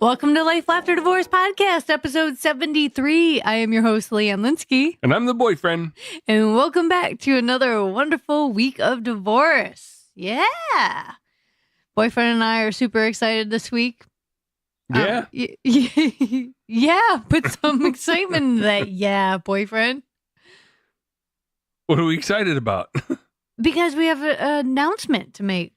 Welcome to Life, Lafter, Divorce Podcast, episode 73. I am your host, Leanne Linsky. And I'm the boyfriend. And welcome back to another wonderful week of divorce. Yeah. Boyfriend and I are super excited this week. Yeah. Yeah. Put some excitement into that. Yeah, boyfriend. What are we excited about? Because we have an announcement to make.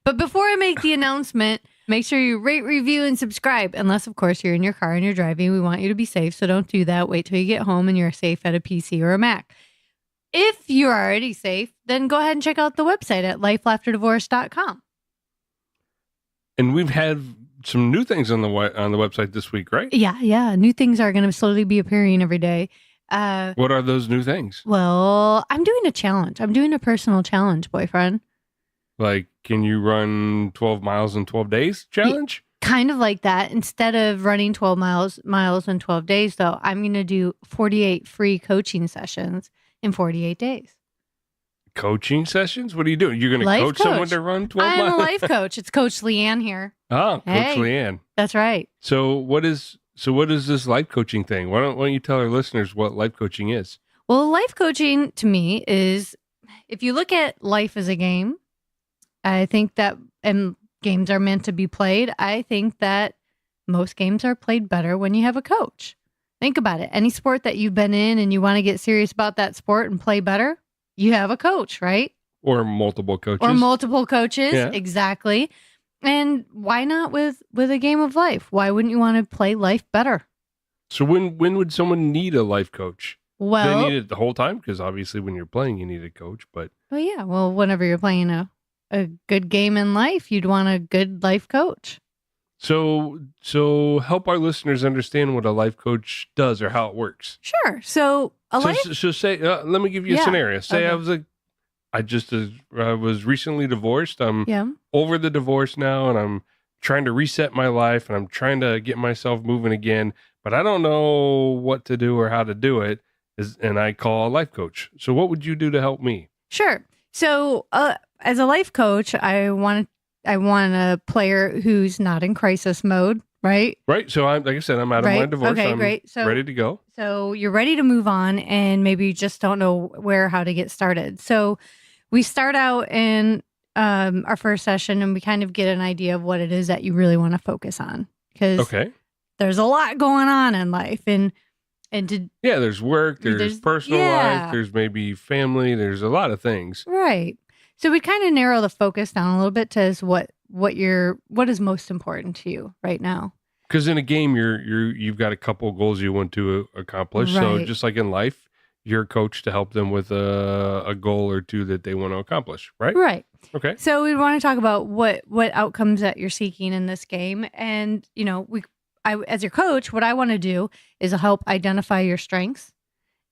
But before I make the announcement, make sure you rate, review, and subscribe. Unless, of course, you're in your car and you're driving. We want you to be safe, so don't do that. Wait till you get home and you're safe at a PC or a Mac. If you're already safe, then go ahead and check out the website at lifelafterdivorce.com. And we've had some new things on the website this week, right? Yeah. New things are going to slowly be appearing every day. What are those new things? Well, I'm doing a challenge. I'm doing a personal challenge, boyfriend. Like, can you run 12 miles in 12 days challenge? Kind of like that. Instead of running 12 miles in 12 days, though, I'm going to do 48 free coaching sessions in 48 days. Coaching sessions? What are you doing? You're going to coach someone to run 12 miles? I'm a life coach. It's Coach Leanne here. Oh, Hey. Coach Leanne. That's right. So what is this life coaching thing? Why don't you tell our listeners what life coaching is? Well, life coaching to me is, if you look at life as a game, I think that, and games are meant to be played, I think that most games are played better when you have a coach. Think about it. Any sport that you've been in and you want to get serious about that sport and play better, you have a coach, right? Or multiple coaches. Yeah. Exactly. And why not with a game of life? Why wouldn't you want to play life better? So when would someone need a life coach? Well, they need it the whole time, because obviously when you're playing, you need a coach. But whenever you're playing a good game in life, you'd want a good life coach. So help our listeners understand what a life coach does or how it works. Sure. So say, let me give you a scenario. Say okay. I was recently divorced. I'm over the divorce now, and I'm trying to reset my life, and I'm trying to get myself moving again, but I don't know what to do or how to do it. And I call a life coach. So what would you do to help me? Sure. So as a life coach, I want a player who's not in crisis mode, right? Right. So like I said, I'm out of my divorce. Okay, I'm great. So ready to go. So you're ready to move on, and maybe you just don't know how to get started. So we start out in our first session, and we kind of get an idea of what it is that you really want to focus on, because there's a lot going on in life, and there's work, there's personal life, there's maybe family, there's a lot of things. Right. So we kind of narrow the focus down a little bit to what is most important to you right now. Because in a game, you've got a couple goals you want to accomplish. Right. So just like in life, you're coached to help them with a goal or two that they want to accomplish, right? Right. Okay. So we want to talk about what outcomes that you're seeking in this game, and as your coach, what I want to do is help identify your strengths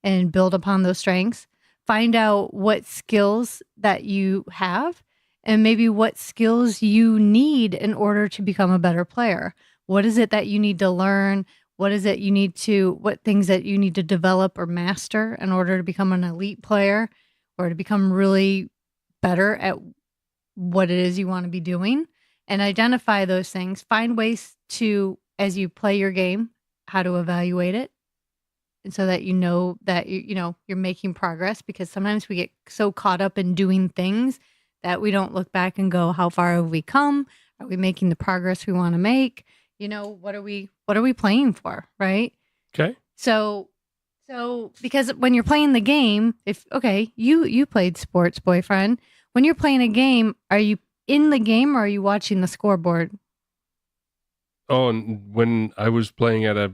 and build upon those strengths. Find out what skills that you have, and maybe what skills you need in order to become a better player. What is it that you need to learn? What things that you need to develop or master in order to become an elite player, or to become really better at what it is you want to be doing, and identify those things. Find ways to, as you play your game, how to evaluate it. And so that you know that you're making progress, because sometimes we get so caught up in doing things that we don't look back and go, how far have we come? Are we making the progress we want to make? What are we playing for, right? Okay. So because when you're playing the game, you played sports, boyfriend. When you're playing a game, are you in the game or are you watching the scoreboard? Oh, and when I was playing at a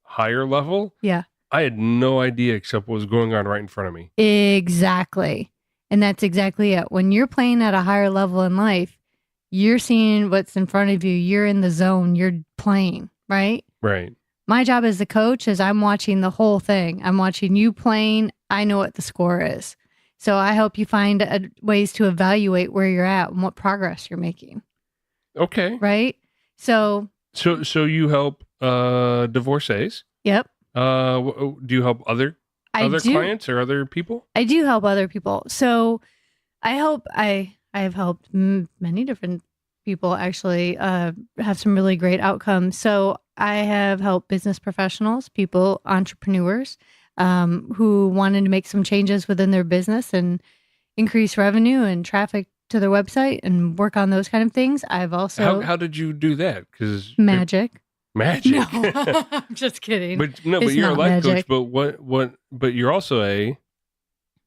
higher level, I had no idea except what was going on right in front of me. Exactly. And that's exactly it. When you're playing at a higher level in life, you're seeing what's in front of you. You're in the zone. You're playing, right? Right. My job as the coach is I'm watching the whole thing. I'm watching you playing. I know what the score is. So I help you find ways to evaluate where you're at and what progress you're making. Okay. Right? So you help divorcees? Yep. Do you help other clients or other people? I do help other people. So I have helped many different people actually have some really great outcomes. So I have helped business professionals, people, entrepreneurs who wanted to make some changes within their business and increase revenue and traffic to their website and work on those kind of things. I've also... How did you do that? Because magic. Magic. No, I'm just kidding. But you're a life coach, but you're also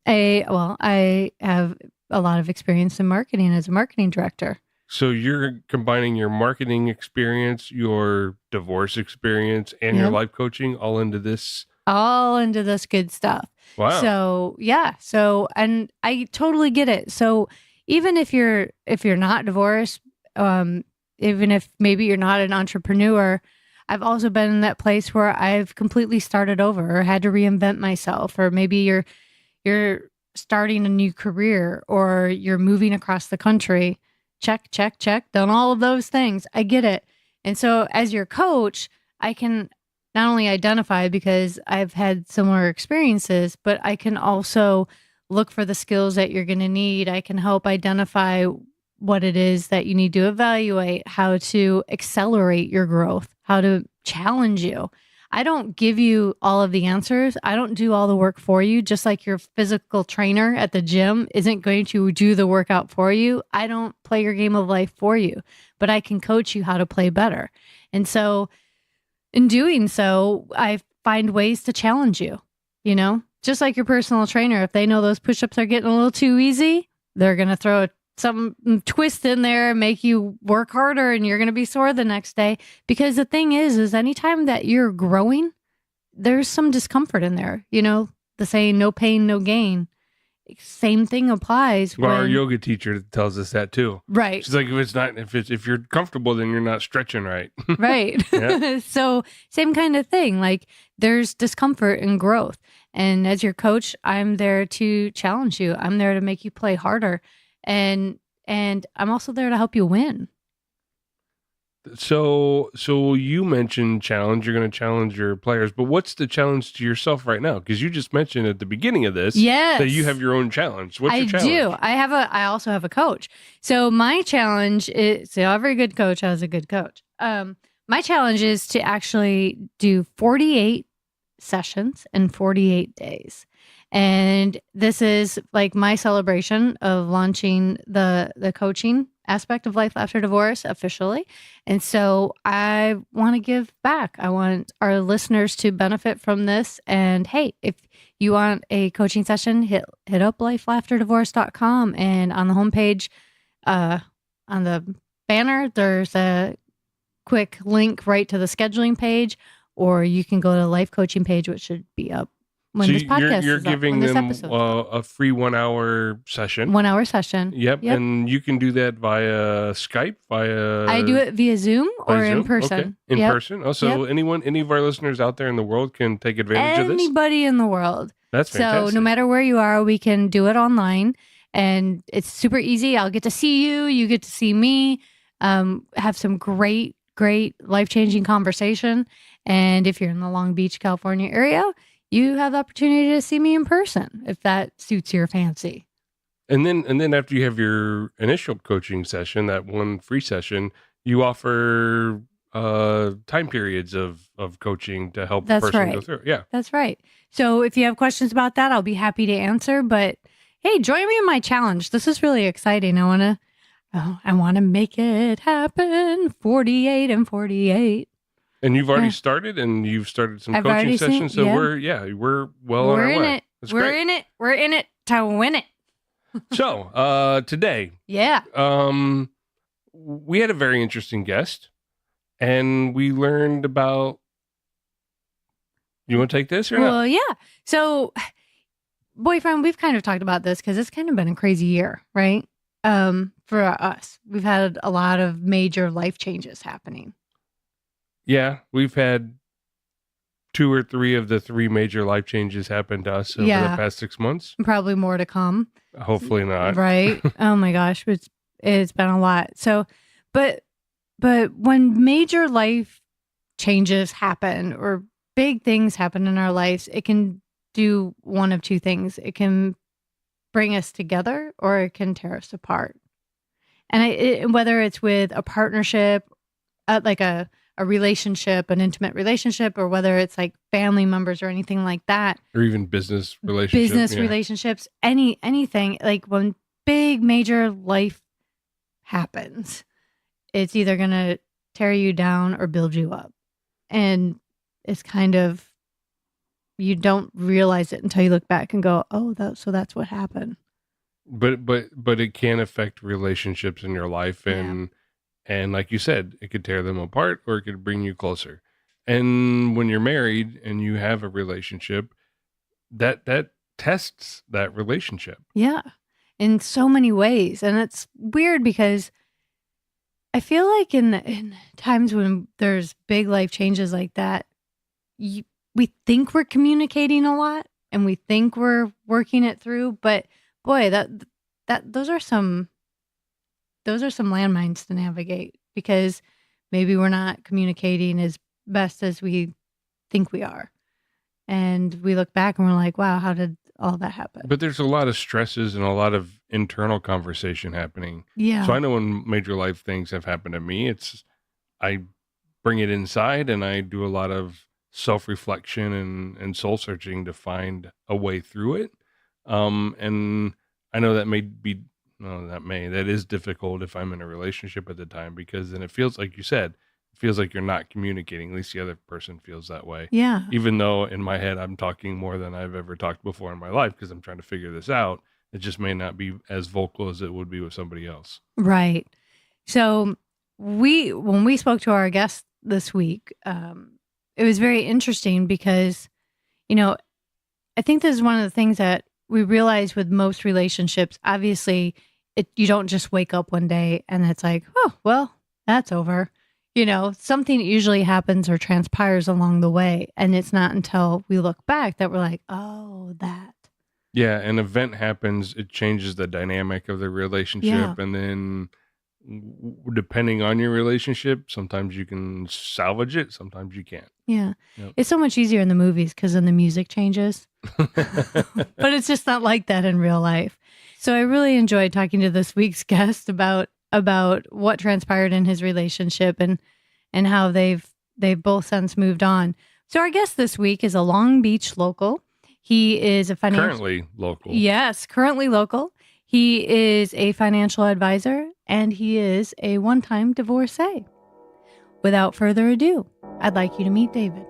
I have a lot of experience in marketing as a marketing director. So you're combining your marketing experience, your divorce experience, and your life coaching all into this good stuff. Wow. So yeah. So, and I totally get it. So even if you're not divorced, even if maybe you're not an entrepreneur, I've also been in that place where I've completely started over or had to reinvent myself, or maybe you're starting a new career or you're moving across the country. Check, check, check. Done all of those things. I get it. And so as your coach, I can not only identify because I've had similar experiences, but I can also look for the skills that you're going to need. I can help identify what it is that you need to evaluate, how to accelerate your growth, how to challenge you. I don't give you all of the answers. I don't do all the work for you, just like your physical trainer at the gym isn't going to do the workout for you. I don't play your game of life for you, but I can coach you how to play better. And so in doing so, I find ways to challenge you, just like your personal trainer. If they know those push-ups are getting a little too easy, they're going to throw some twist in there and make you work harder, and you're going to be sore the next day. Because the thing is anytime that you're growing, there's some discomfort in there. The saying, no pain, no gain. Same thing applies. Well, our yoga teacher tells us that too. Right. She's like, if you're comfortable, then you're not stretching right. Right. So same kind of thing. Like there's discomfort and growth. And as your coach, I'm there to challenge you. I'm there to make you play harder. And I'm also there to help you win. So you mentioned challenge. You're going to challenge your players, but what's the challenge to yourself right now? Because you just mentioned at the beginning of this that you have your own challenge. What's your challenge? I do. I also have a coach. So my challenge is, every good coach has a good coach. My challenge is to actually do 48 sessions in 48 days. And this is like my celebration of launching the coaching aspect of Life After Divorce officially. And so I want to give back. I want our listeners to benefit from this. And hey, if you want a coaching session, hit up lifelafterdivorce.com. And on the homepage, on the banner, there's a quick link right to the scheduling page, or you can go to the life coaching page, which should be up when this podcast you're is giving up, them a free 1 hour session. 1 hour session. Yep. And you can do that via Skype, I do it via Zoom or in person. Okay. In person. Oh, so any of our listeners out there in the world can take advantage of this? Anybody in the world. That's fantastic. So no matter where you are, we can do it online, and it's super easy. I'll get to see you. You get to see me. Have some great life-changing conversation. And if you're in the Long Beach, California area, you have the opportunity to see me in person if that suits your fancy. And then after you have your initial coaching session, that one free session, you offer time periods of coaching to help the person go through. Yeah. That's right. So if you have questions about that, I'll be happy to answer. But hey, join me in my challenge. This is really exciting. I want to make it happen. 48 and 48. And you've already started, and you've started some coaching sessions. So we're well on our way. We're in it to win it. So today, we had a very interesting guest, and we learned about. You want to take this or not? Well, yeah. So, boyfriend, we've kind of talked about this because it's kind of been a crazy year, right? For us, we've had a lot of major life changes happening. Yeah, we've had 2 or 3 of the 3 major life changes happen to us over the past 6 months. Probably more to come. Hopefully not. Right. Oh my gosh. It's been a lot. So, but when major life changes happen or big things happen in our lives, it can do one of two things. It can bring us together or it can tear us apart. And whether it's with a partnership, like a relationship, an intimate relationship, or whether it's like family members or anything like that, or even business relationships, anything, like when big major life happens, it's either going to tear you down or build you up. And it's kind of, you don't realize it until you look back and go, oh, so that's what happened. But it can affect relationships in your life, and like you said, it could tear them apart or it could bring you closer. And when you're married and you have a relationship, that tests that relationship. Yeah, in so many ways. And it's weird because I feel like in times when there's big life changes like that, we think we're communicating a lot and we think we're working it through, but boy, those are some landmines to navigate, because maybe we're not communicating as best as we think we are. And we look back and we're like, wow, how did all that happen? But there's a lot of stresses and a lot of internal conversation happening. Yeah. So I know when major life things have happened to me, I bring it inside and I do a lot of self-reflection and soul searching to find a way through it. And I know that is difficult if I'm in a relationship at the time, because then it feels like you said, it feels like you're not communicating. At least the other person feels that way. Yeah. Even though in my head, I'm talking more than I've ever talked before in my life, because I'm trying to figure this out. It just may not be as vocal as it would be with somebody else. Right. So when we spoke to our guest this week, it was very interesting because, I think this is one of the things that we realize with most relationships. Obviously, you don't just wake up one day and it's like, oh, well, that's over. Something usually happens or transpires along the way. And it's not until we look back that we're like, oh, that. Yeah, an event happens, it changes the dynamic of the relationship. Yeah. And then depending on your relationship, sometimes you can salvage it, sometimes you can't. Yeah. Yep. It's so much easier in the movies because then the music changes. But it's just not like that in real life. So I really enjoyed talking to this week's guest about what transpired in his relationship and how they've both since moved on. So our guest this week is a Long Beach local. He is currently local. Yes, currently local. He is a financial advisor and he is a one-time divorcee. Without further ado, I'd like you to meet David.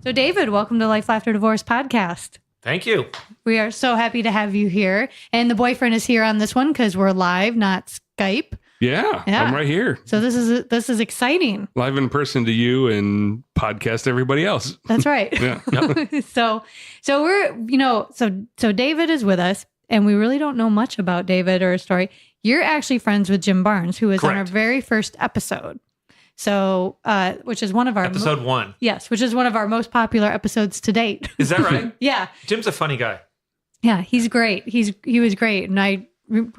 So David, welcome to Life, Laughter, Divorce podcast. Thank you. We are so happy to have you here. And the boyfriend is here on this one because we're live, not Skype. Yeah, I'm right here. So this is exciting. Live in person to you and podcast everybody else. That's right. Yeah. Yep. So we're, so David is with us and we really don't know much about David or his story. You're actually friends with Jim Barnes, who was on our very first episode. So, which is one of our episode 1. Yes, which is one of our most popular episodes to date. Is that right? Yeah. Jim's a funny guy. Yeah, he's great. He was great. And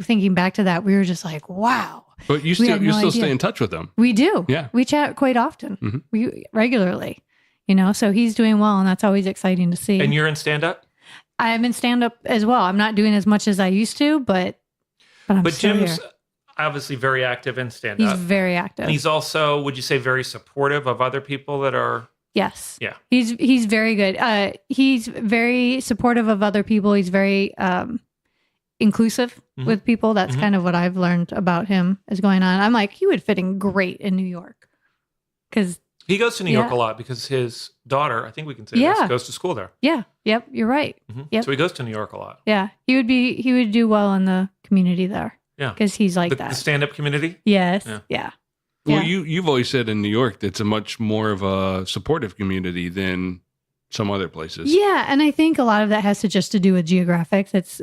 thinking back to that, we were just like, wow. But you still stay in touch with him. We do. Yeah. We chat quite often. Mm-hmm. We regularly, so he's doing well and that's always exciting to see. And you're in stand-up? I'm in stand-up as well. I'm not doing as much as I used to, but Jim's obviously very active in stand-up. He's very active. And he's also, would you say, very supportive of other people that are... Yes. Yeah. He's very good. He's very supportive of other people. He's very inclusive with people. That's kind of what I've learned about him is going on. I'm like, he would fit in great in New York. Because he goes to New York a lot because his daughter, I think we can say this, goes to school there. Yeah. Yep. You're right. Mm-hmm. Yep. So he goes to New York a lot. Yeah. He would do well in the community there. Yeah. Because he's like that. The stand-up community? Yes. Yeah. Well, you've always said in New York that's a much more of a supportive community than some other places. Yeah, and I think a lot of that has to do with geographics. It's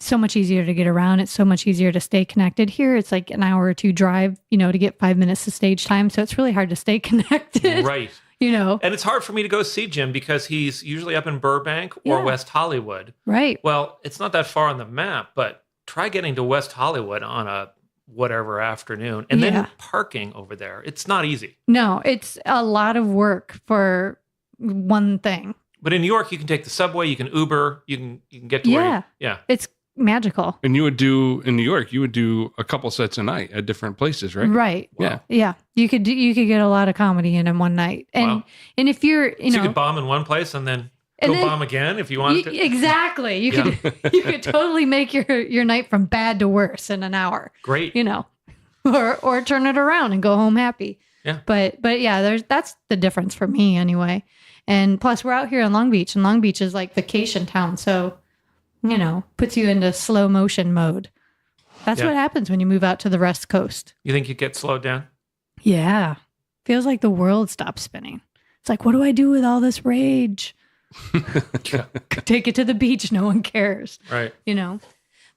so much easier to get around. It's so much easier to stay connected. Here, it's like an hour or two drive, to get 5 minutes to stage time. So it's really hard to stay connected. Right. And it's hard for me to go see Jim because he's usually up in Burbank or West Hollywood. Right. Well, it's not that far on the map, but try getting to West Hollywood on a whatever afternoon and then parking over there. It's not easy. No, it's a lot of work for one thing. But in New York, you can take the subway, you can Uber, you can get to where it's magical. And in New York, you would do a couple sets a night at different places, right? Right. Wow. Yeah. You could get a lot of comedy in one night. And and if you're, so you could bomb in one place and then bomb again if you wanted to. Exactly. You could totally make your night from bad to worse in an hour. Great. Or turn it around and go home happy. Yeah. But yeah, that's the difference for me anyway. And plus we're out here in Long Beach, and Long Beach is like vacation town. So, puts you into slow motion mode. That's what happens when you move out to the West Coast. You think you get slowed down? Yeah. Feels like the world stops spinning. It's like, what do I do with all this rage? Take it to the beach. No one cares. Right.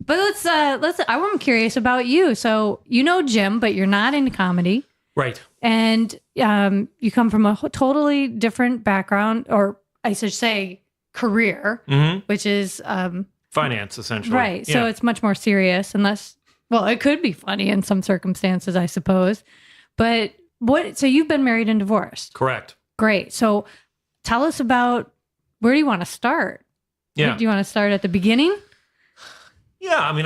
But I'm curious about you. So, Jim, but you're not into comedy. Right. And you come from a totally different background, or I should say career, which is finance, essentially. Right. Yeah. So it's much more serious, unless, it could be funny in some circumstances, I suppose. But so you've been married and divorced. Correct. Great. So tell us about, where do you want to start? Yeah. Do you want to start at the beginning? Yeah. I mean,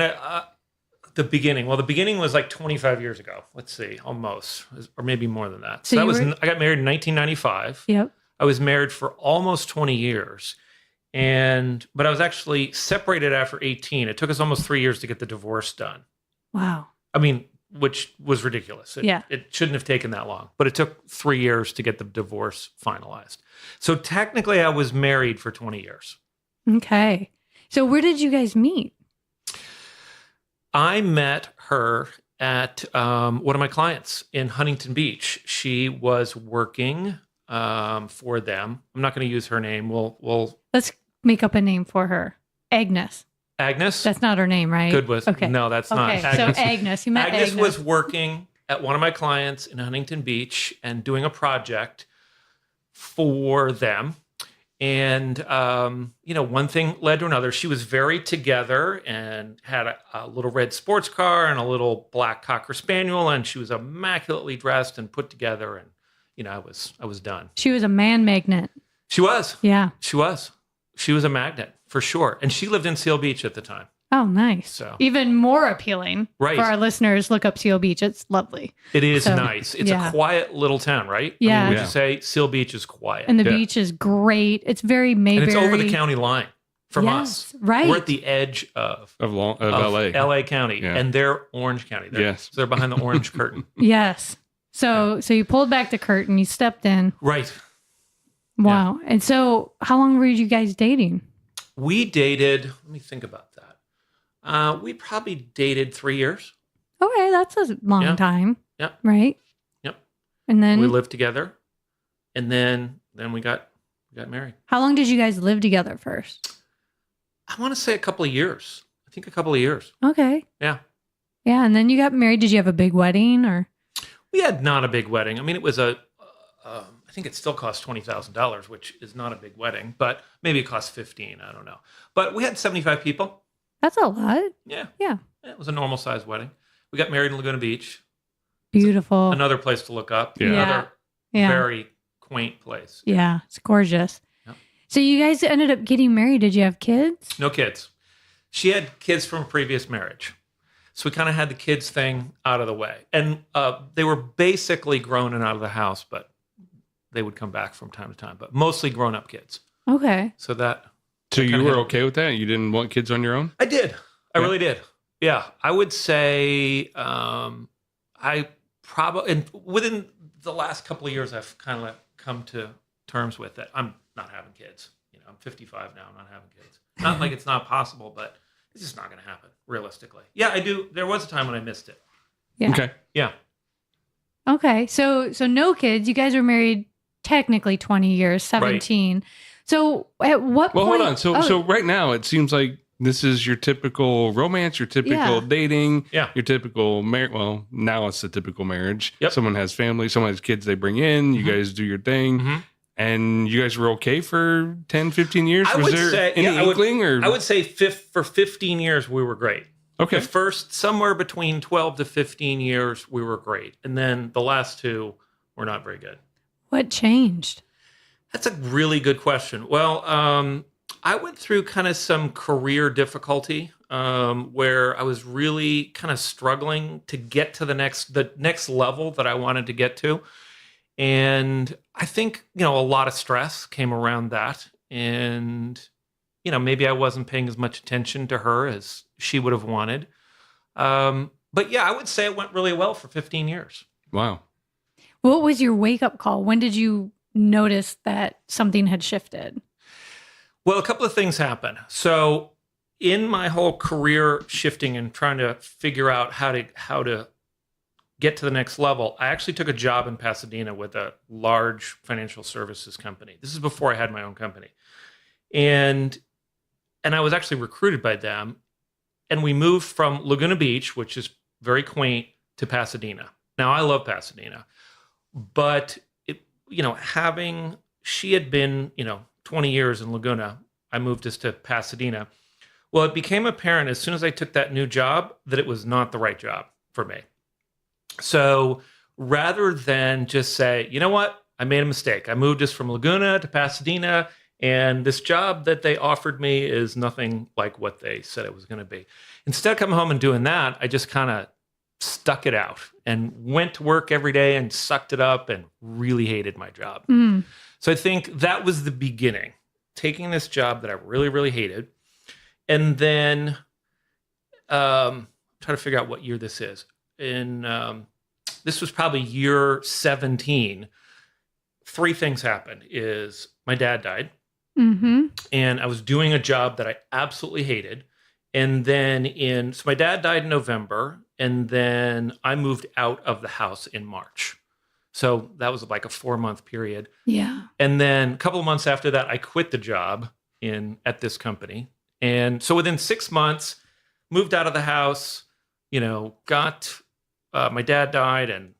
the beginning. Well, the beginning was like 25 years ago. Let's see, almost, or maybe more than that. So I got married in 1995. Yep. I was married for almost 20 years. But I was actually separated after 18. It took us almost 3 years to get the divorce done. Wow. I mean, which was ridiculous. It shouldn't have taken that long, but it took 3 years to get the divorce finalized. So technically I was married for 20 years. Okay. So where did you guys meet? I met her at one of my clients in Huntington Beach. She was working for them. I'm not going to use her name. Let's make up a name for her. Agnes. Agnes? That's not her name, right? Goodwith. Okay. No, that's not. Agnes. So Agnes, you met Agnes. Agnes was working at one of my clients in Huntington Beach and doing a project for them. And, one thing led to another. She was very together and had a little red sports car and a little black Cocker Spaniel. And she was immaculately dressed and put together. And, I was done. She was a man magnet. She was. Yeah. She was. She was a magnet for sure. And she lived in Seal Beach at the time. Oh, nice. So even more appealing. Right. For our listeners, look up Seal Beach. It's lovely. It is nice. It's a quiet little town, right? Yeah. I mean, would you say Seal Beach is quiet? And the beach is great. It's very Mayberry. And it's over the county line from us. Right. We're at the edge of LA. LA County. Yeah. And they're Orange County. So they're behind the orange curtain. Yes. So you pulled back the curtain, you stepped in. Right. Wow. Yeah. And so how long were you guys dating? We dated, let me think about that. We probably dated 3 years. Okay, that's a long time. Yeah. Right? Yep. And then we lived together. And then we got married. How long did you guys live together first? I want to say a couple of years. I think a couple of years. Okay. Yeah. Yeah, and then you got married. Did you have a big wedding or? We had not a big wedding. I mean, it was I think it still cost $20,000, which is not a big wedding, but maybe it cost 15. I don't know. But we had 75 people. That's a lot. Yeah. Yeah. It was a normal sized wedding. We got married in Laguna Beach. Beautiful. Another place to look up. Yeah. Another very quaint place. Yeah. It's gorgeous. Yeah. So you guys ended up getting married. Did you have kids? No kids. She had kids from a previous marriage. So we kind of had the kids thing out of the way. And they were basically grown and out of the house, but they would come back from time to time, but mostly grown up kids. Okay. So you were okay with that? You didn't want kids on your own? I did. I really did. Yeah. I would say I probably, and within the last couple of years, I've kind of come to terms with it. I'm not having kids. I'm 55 now. I'm not having kids. Not like it's not possible, but it's just not going to happen realistically. Yeah, I do. There was a time when I missed it. Yeah. Okay. Yeah. Okay. So no kids. You guys were married technically 20 years, 17. Right. So at what point? Well, hold on. So right now it seems like This is your typical romance, your typical dating, Yeah. your typical marriage. Well, now it's the typical marriage. Yep. Someone has family, someone has kids they bring in, you guys do your thing. And you guys were okay for 10, 15 years? I Was would there say, any inkling? I would say for 15 years, we were great. Okay. The first, somewhere between 12 to 15 years, we were great. And then the last 2 were not very good. What changed? That's a really good question. Well, I went through kind of some career difficulty where I was really kind of struggling to get to the next level that I wanted to get to. And I think, a lot of stress came around that. And, maybe I wasn't paying as much attention to her as she would have wanted. But yeah, I would say it went really well for 15 years. Wow. What was your wake-up call? When did you notice that something had shifted? Well, a couple of things happened. So in my whole career shifting and trying to figure out how to get to the next level, I actually took a job in Pasadena with a large financial services company. This is before I had my own company. And I was actually recruited by them. And we moved from Laguna Beach, which is very quaint, to Pasadena. Now, I love Pasadena. But, she had been, 20 years in Laguna, I moved us to Pasadena. Well, it became apparent as soon as I took that new job that it was not the right job for me. So rather than just say, you know what, I made a mistake. I moved us from Laguna to Pasadena, and this job that they offered me is nothing like what they said it was going to be. Instead of coming home and doing that, I just kind of stuck it out and went to work every day and sucked it up and really hated my job. So I think that was the beginning, taking this job that I really, really hated. And then try to figure out what year this is. This was probably year 17. 3 things happened. Is my dad died. And I was doing a job that I absolutely hated. And then so my dad died in November, and then I moved out of the house in March. So that was like a 4-month period. Yeah. And then a couple of months after that, I quit the job at this company. And so within 6 months, moved out of the house, got, my dad died, and,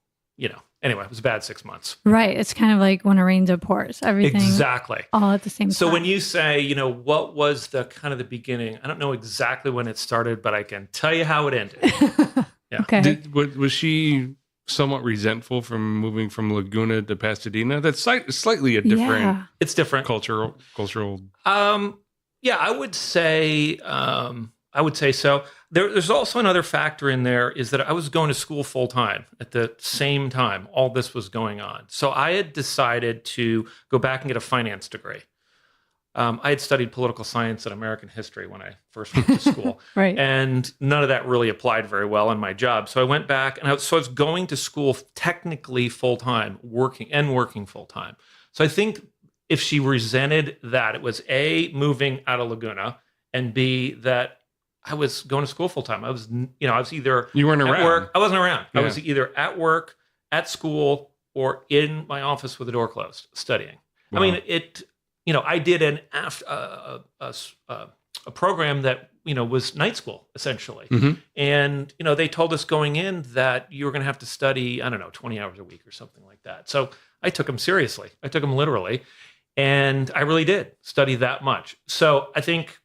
anyway, it was a bad 6 months. Right. It's kind of like when a raindrop pours, everything. Exactly. All at the same time. So when you say, what was the kind of the beginning, I don't know exactly when it started, but I can tell you how it ended. Yeah. Okay. Was she somewhat resentful from moving from Laguna to Pasadena? That's slightly a different. Yeah. It's different. Cultural. Yeah, I would say so. There's also another factor in there is that I was going to school full time at the same time all this was going on. So I had decided to go back and get a finance degree. I had studied political science and American history when I first went to school. Right. And none of that really applied very well in my job. So I went back and I was going to school technically full time, working full time. So I think if she resented that, it was A, moving out of Laguna, and B, that I was going to school full time. I was either you weren't around. Work. I wasn't around. Yeah. I was either at work, at school, or in my office with the door closed, studying. Wow. I mean, I did a program that was night school essentially, and they told us going in that you were going to have to study 20 hours a week or something like that. So I took them seriously. I took them literally, and I really did study that much. So I think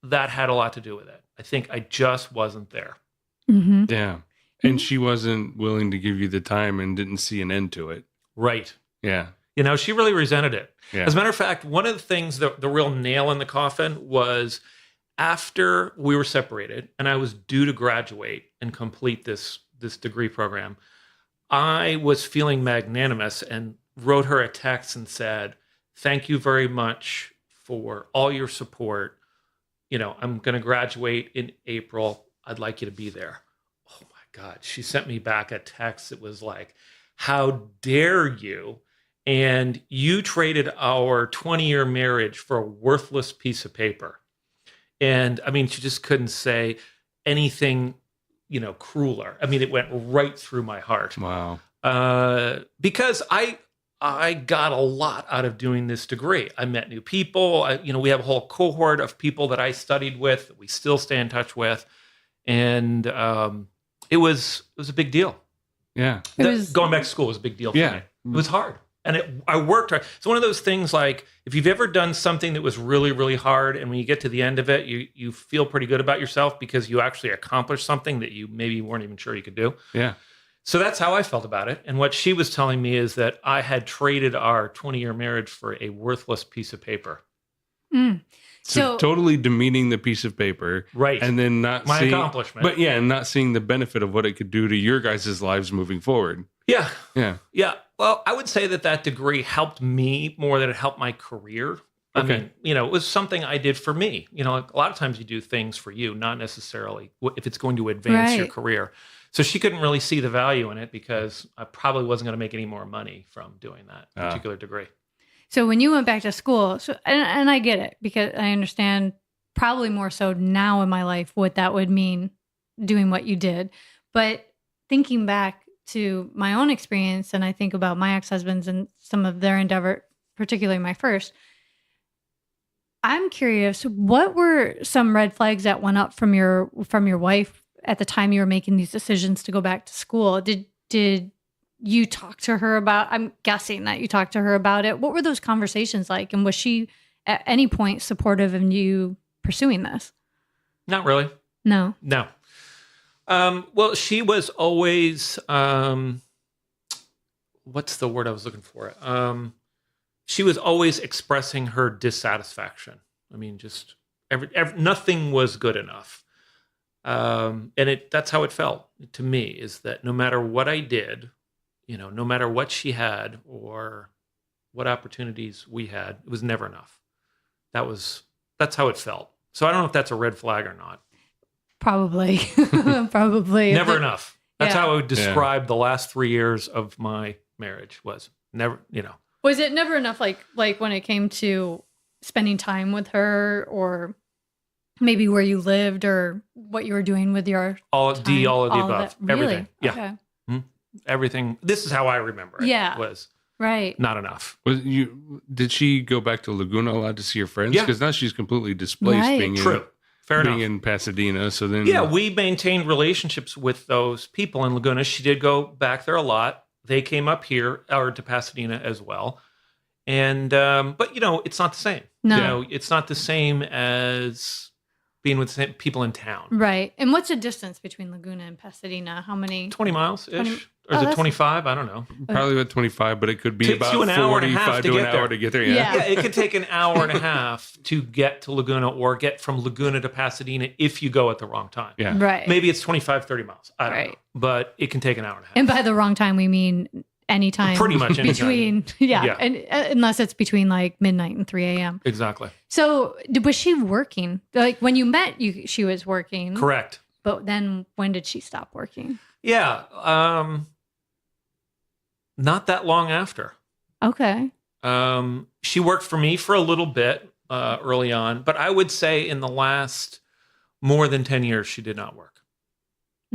that had a lot to do with it. I think I just wasn't there. Yeah. And she wasn't willing to give you the time and didn't see an end to it. Right. Yeah. She really resented it. Yeah. As a matter of fact, one of the things, the real nail in the coffin was after we were separated and I was due to graduate and complete this degree program, I was feeling magnanimous and wrote her a text and said, "Thank you very much for all your support. I'm going to graduate in April. I'd like you to be there." Oh my God. She sent me back a text that was like, "How dare you? And you traded our 20-year marriage for a worthless piece of paper." And I mean, she just couldn't say anything, crueler. I mean, it went right through my heart. Wow. Because I I got a lot out of doing this degree. I met new people. We have a whole cohort of people that I studied with, that we still stay in touch with. And it was a big deal. Yeah. Going back to school was a big deal for me. It was hard. And I worked hard. It's one of those things like, if you've ever done something that was really, really hard, and when you get to the end of it, you feel pretty good about yourself because you actually accomplished something that you maybe weren't even sure you could do. Yeah. So that's how I felt about it. And what she was telling me is that I had traded our 20-year marriage for a worthless piece of paper. So totally demeaning the piece of paper. Right. And then not my seeing, accomplishment. But and not seeing the benefit of what it could do to your guys' lives moving forward. Yeah. Yeah. Yeah. Well, I would say that degree helped me more than it helped my career. I mean, it was something I did for me. A lot of times you do things for you, not necessarily if it's going to advance your career. So she couldn't really see the value in it because I probably wasn't going to make any more money from doing that particular degree. So when you went back to school, and I get it because I understand probably more so now in my life what that would mean doing what you did. But thinking back to my own experience, and I think about my ex-husbands and some of their endeavor, particularly my first, I'm curious, what were some red flags that went up from your wife at the time you were making these decisions to go back to school? Did you talk to her about, I'm guessing that you talked to her about it. What were those conversations like? And was she at any point supportive of you pursuing this? Not really. No. Well, she was always, what's the word I was looking for? She was always expressing her dissatisfaction. I mean, just nothing was good enough. And that's how it felt to me, is that no matter what I did, no matter what she had or what opportunities we had, it was never enough. That's how it felt. So I don't know if that's a red flag or not. Probably. Probably. Never enough. That's how I would describe the last 3 years of my marriage was never, Was it never enough, like when it came to spending time with her, or maybe where you lived or what you were doing with your all of the above. Really? Everything. Yeah. Okay. Mm-hmm. Everything. This is how I remember it. Yeah. Was right. Not enough. Did she go back to Laguna a lot to see her friends? Yeah. Because now she's completely displaced being in Pasadena. So then we maintained relationships with those people in Laguna. She did go back there a lot. They came up here or to Pasadena as well. And but it's not the same. No. It's not the same as being with the same people in town. Right. And what's the distance between Laguna and Pasadena? How many? 20 miles-ish. Or is it 25? I don't know. Probably about 25, but it could be about 45 to an hour to get there. Yeah, it could take an hour and a half to get to Laguna or get from Laguna to Pasadena if you go at the wrong time. Yeah. Right. Maybe it's 25, 30 miles. I don't know. But it can take an hour and a half. And by the wrong time, we mean anytime. Pretty much anytime. And unless it's between like midnight and 3 a.m. Exactly. So was she working? Like when you met, she was working. Correct. But then when did she stop working? Yeah. Not that long after. Okay. She worked for me for a little bit early on, but I would say in the last more than 10 years, she did not work.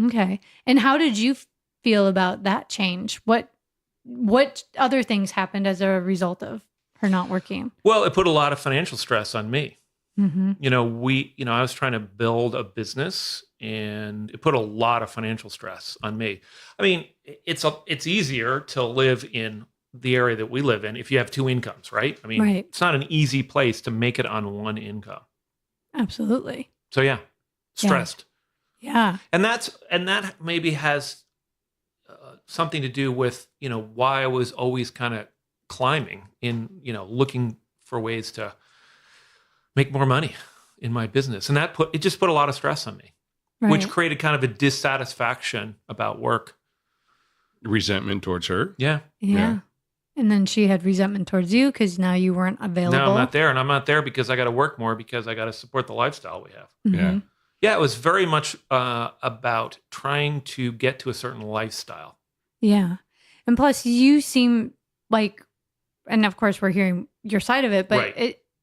Okay. And how did you feel about that change? What other things happened as a result of her not working? Well, it put a lot of financial stress on me. Mm-hmm. I was trying to build a business, and it put a lot of financial stress on me. I mean, it's easier to live in the area that we live in if you have two incomes, right? I mean, It's not an easy place to make it on one income. Absolutely. So stressed. Yeah. And that maybe has something to do with, why I was always kind of climbing in, looking for ways to make more money in my business. And it just put a lot of stress on me, which created kind of a dissatisfaction about work. Resentment towards her. Yeah. And then she had resentment towards you because now you weren't available. No, I'm not there. And I'm not there because I got to work more because I got to support the lifestyle we have. Mm-hmm. Yeah, it was very much about trying to get to a certain lifestyle. Yeah. And plus you seem like, and of course we're hearing your side of it, but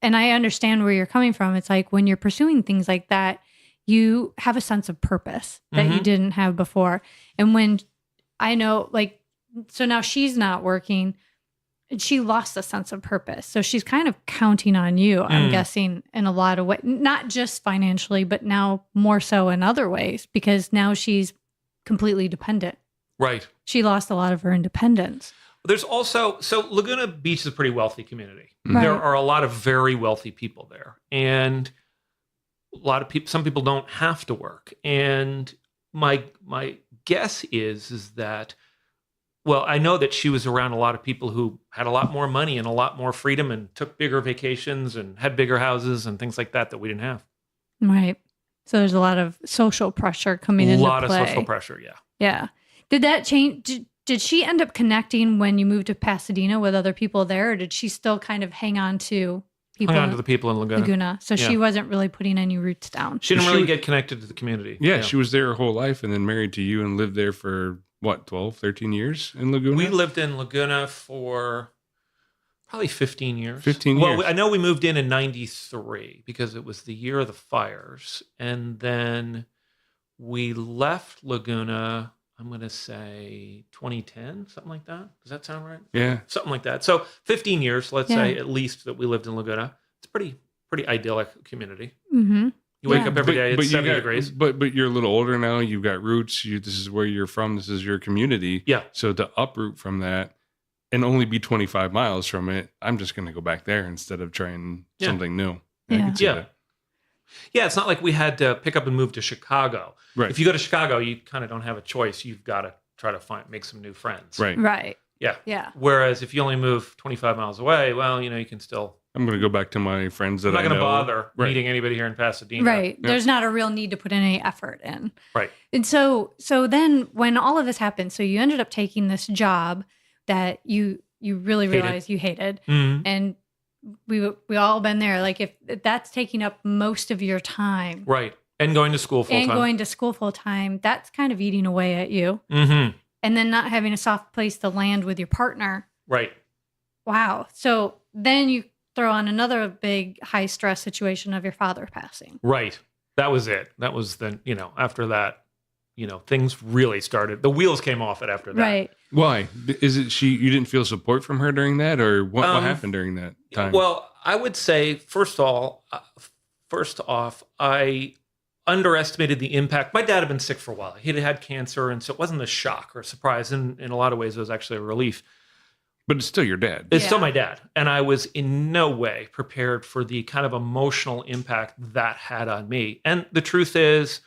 and I understand where you're coming from. It's like when you're pursuing things like that, you have a sense of purpose that you didn't have before. And when I know, so now she's not working. she lost a sense of purpose. So she's kind of counting on you, I'm guessing, in a lot of ways, not just financially, but now more so in other ways, because now she's completely dependent. Right. She lost a lot of her independence. There's also, so Laguna Beach is a pretty wealthy community. Right. There are a lot of very wealthy people there. And a lot of people, some people don't have to work. And my guess is that, well, I know that she was around a lot of people who had a lot more money and a lot more freedom and took bigger vacations and had bigger houses and things like that we didn't have. Right. So there's a lot of social pressure coming into play. A lot of social pressure, yeah. Yeah. Did that change? Did she end up connecting when you moved to Pasadena with other people there, or did she still kind of hang on to people? Hang on to the people in Laguna. So she wasn't really putting any roots down. She didn't really get connected to the community. Yeah, she was there her whole life and then married to you and lived there for, what, 12, 13 years in Laguna? We lived in Laguna for probably 15 years. 15 years. Well, I know we moved in 93 because it was the year of the fires. And then we left Laguna, I'm going to say 2010, something like that. Does that sound right? Yeah. Something like that. So 15 years, let's say, at least, that we lived in Laguna. It's a pretty idyllic community. Mm-hmm. You wake up every day, it's 70 degrees. But you're a little older now. You've got roots. This is where you're from. This is your community. Yeah. So to uproot from that and only be 25 miles from it, I'm just going to go back there instead of trying something new. I can see that. Yeah, it's not like we had to pick up and move to Chicago. Right. If you go to Chicago, you kind of don't have a choice. You've got to try to make some new friends. Right. Right. Yeah. Yeah. Whereas if you only move 25 miles away, well, you can still... I'm going to go back to my friends that I know. I'm not going to bother meeting anybody here in Pasadena. Right. Yeah. There's not a real need to put any effort in. Right. And so then when all of this happened, so you ended up taking this job that you really realized you hated. Mm-hmm. And we all been there. Like if that's taking up most of your time. Right. And going to school full time. That's kind of eating away at you. Mm-hmm. And then not having a soft place to land with your partner. Right. Wow. So then you throw on another big high stress situation of your father passing. Right. That was it. That was the, after that, things really started. The wheels came off it after that. Right. Why? Is it you didn't feel support from her during that, or what happened during that time? Well, I would say, first off, I underestimated the impact. My dad had been sick for a while. He had cancer, and so it wasn't a shock or a surprise. In a lot of ways, it was actually a relief. But it's still your dad. It's still my dad. And I was in no way prepared for the kind of emotional impact that had on me. And the truth is,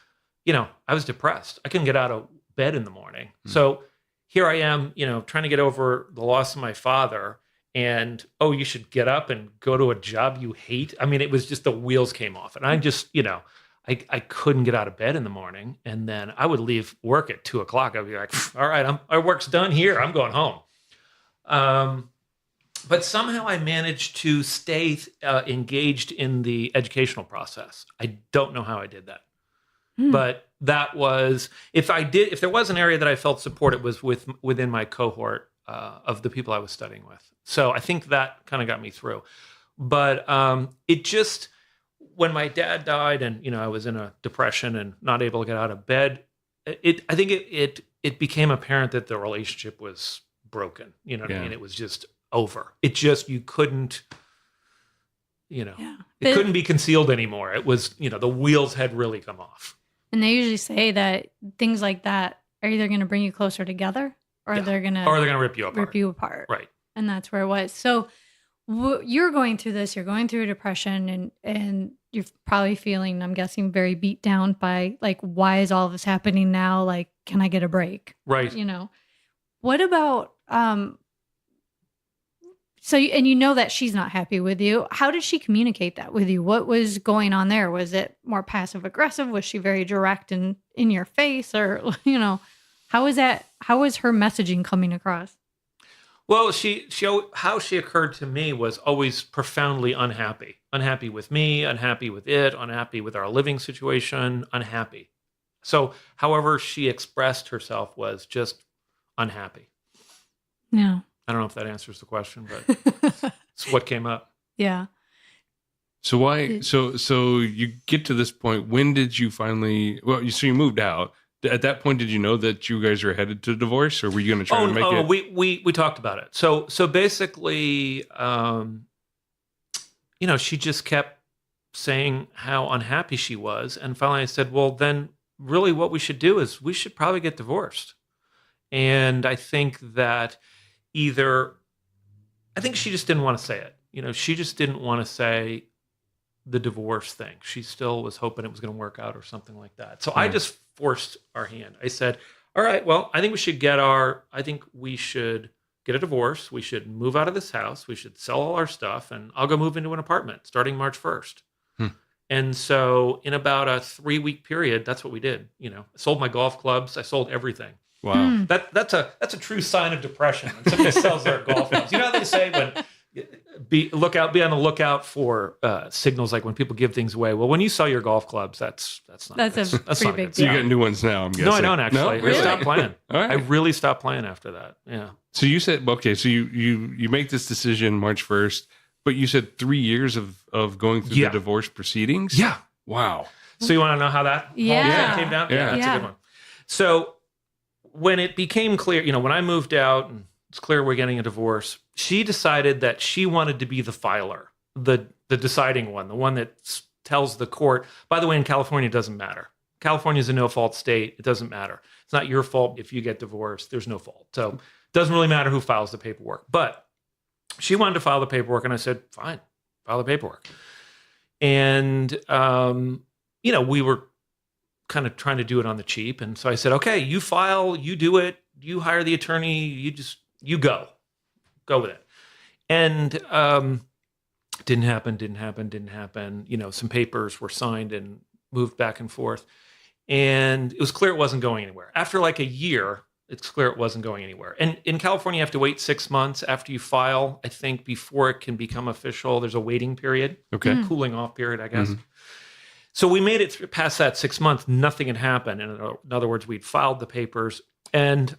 I was depressed. I couldn't get out of bed in the morning. So here I am, trying to get over the loss of my father. And, you should get up and go to a job you hate. I mean, it was just the wheels came off. And I just, I couldn't get out of bed in the morning. And then I would leave work at 2:00. I'd be like, all right, my work's done here. I'm going home. But somehow I managed to stay engaged in the educational process. I don't know how I did that. But that was, if there was an area that I felt support, it was within my cohort of the people I was studying with. So I think that kind of got me through. But it just, when my dad died and, I was in a depression and not able to get out of bed, I think it became apparent that the relationship was broken. You know what I mean? It was just over. It just, you couldn't, it couldn't be concealed anymore. It was, the wheels had really come off. And they usually say that things like that are either going to bring you closer together or they're going to rip you apart. Right. And that's where it was. So you're going through this, you're going through a depression and you're probably feeling, I'm guessing, very beat down by like, why is all this happening now? Like, can I get a break? Right. What about, and that she's not happy with you. How did she communicate that with you? What was going on there? Was it more passive aggressive? Was she very direct and in your face? Or, how was that? How was her messaging coming across? Well, how she occurred to me was always profoundly unhappy. Unhappy with me, unhappy with it, unhappy with our living situation, unhappy. So however she expressed herself was just unhappy. Yeah. I don't know if that answers the question, but it's what came up. Yeah. So why? So you get to this point. When did you finally? Well, so you moved out. at that point, did you know that you guys were headed to divorce, or were you going to try to make it? We talked about it. So basically, she just kept saying how unhappy she was. And finally I said, well, then really what we should do is we should probably get divorced. And I think that I think she just didn't want to say it. She just didn't want to say the divorce thing. She still was hoping it was going to work out or something like that. So I just forced our hand. I said, all right, well, I think we should get a divorce. We should move out of this house. We should sell all our stuff, and I'll go move into an apartment starting March 1st. And so in about a 3-week period, that's what we did. I sold my golf clubs. I sold everything. Wow. That's a true sign of depression when somebody sells their golf clubs. You know how they say be on the lookout for signals like when people give things away. Well, when you sell your golf clubs, that's not a pretty big deal. So you get new ones now, I'm guessing. No, I don't actually. No? Really? I stopped playing. All right. I really stopped playing after that. Yeah. So you said, okay, so you make this decision March 1st, but you said 3 years of going through the divorce proceedings? Yeah. Wow. So you want to know how that whole thing came down? Yeah. That's a good one. So when it became clear, when I moved out and it's clear we're getting a divorce, she decided that she wanted to be the filer, the deciding one, the one that tells the court. By the way, in California, it doesn't matter. California is a no-fault state. It doesn't matter. It's not your fault if you get divorced. There's no fault. So it doesn't really matter who files the paperwork. But she wanted to file the paperwork, and I said, fine, file the paperwork. And, we were kind of trying to do it on the cheap. And so I said, okay, you file, you do it, you hire the attorney, you go with it. And didn't happen. Some papers were signed and moved back and forth. And it was clear it wasn't going anywhere. After like a year, it's clear it wasn't going anywhere. And in California, you have to wait 6 months after you file, I think, before it can become official. There's a waiting period, cooling off period, I guess. Mm-hmm. So we made it past that 6 months. Nothing had happened. And in other words, we'd filed the papers. And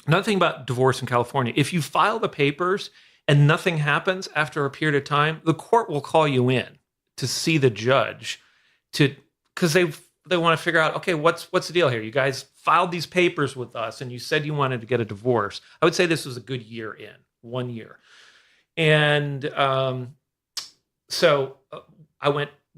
another thing about divorce in California, if you file the papers and nothing happens after a period of time, the court will call you in to see the judge because they want to figure out, okay, what's the deal here? You guys filed these papers with us and you said you wanted to get a divorce. I would say this was a good year in, 1 year. And so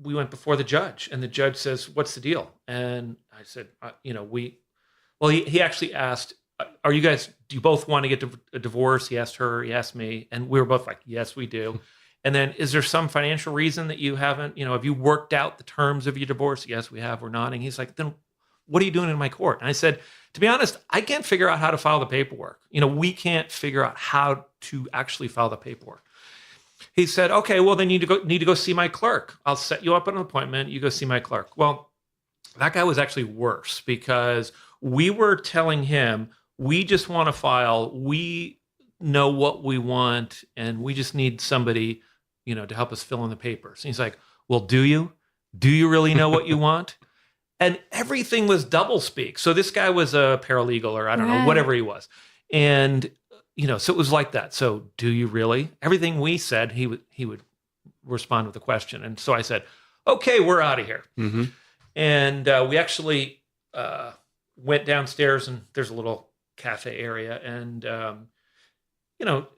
we went before the judge, and the judge says, what's the deal? And I said, he actually asked, do you both want to get a divorce? He asked her, he asked me, and we were both like, yes, we do. And then, is there some financial reason that you haven't, have you worked out the terms of your divorce? Yes, we have. We're nodding. He's like, then what are you doing in my court? And I said, to be honest, I can't figure out how to file the paperwork. We can't figure out how to actually file the paperwork. He said, okay, well, then you need to go see my clerk. I'll set you up an appointment. You go see my clerk. Well, that guy was actually worse because we were telling him, we just want to file. We know what we want, and we just need somebody, to help us fill in the papers. And he's like, well, do you? Do you really know what you want? And everything was doublespeak. So this guy was a paralegal or I don't know, whatever he was. And, so it was like that. So do you really? Everything we said, he would respond with a question. And so I said, okay, we're out of here. Mm-hmm. And we actually went downstairs, and there's a little cafe area. And,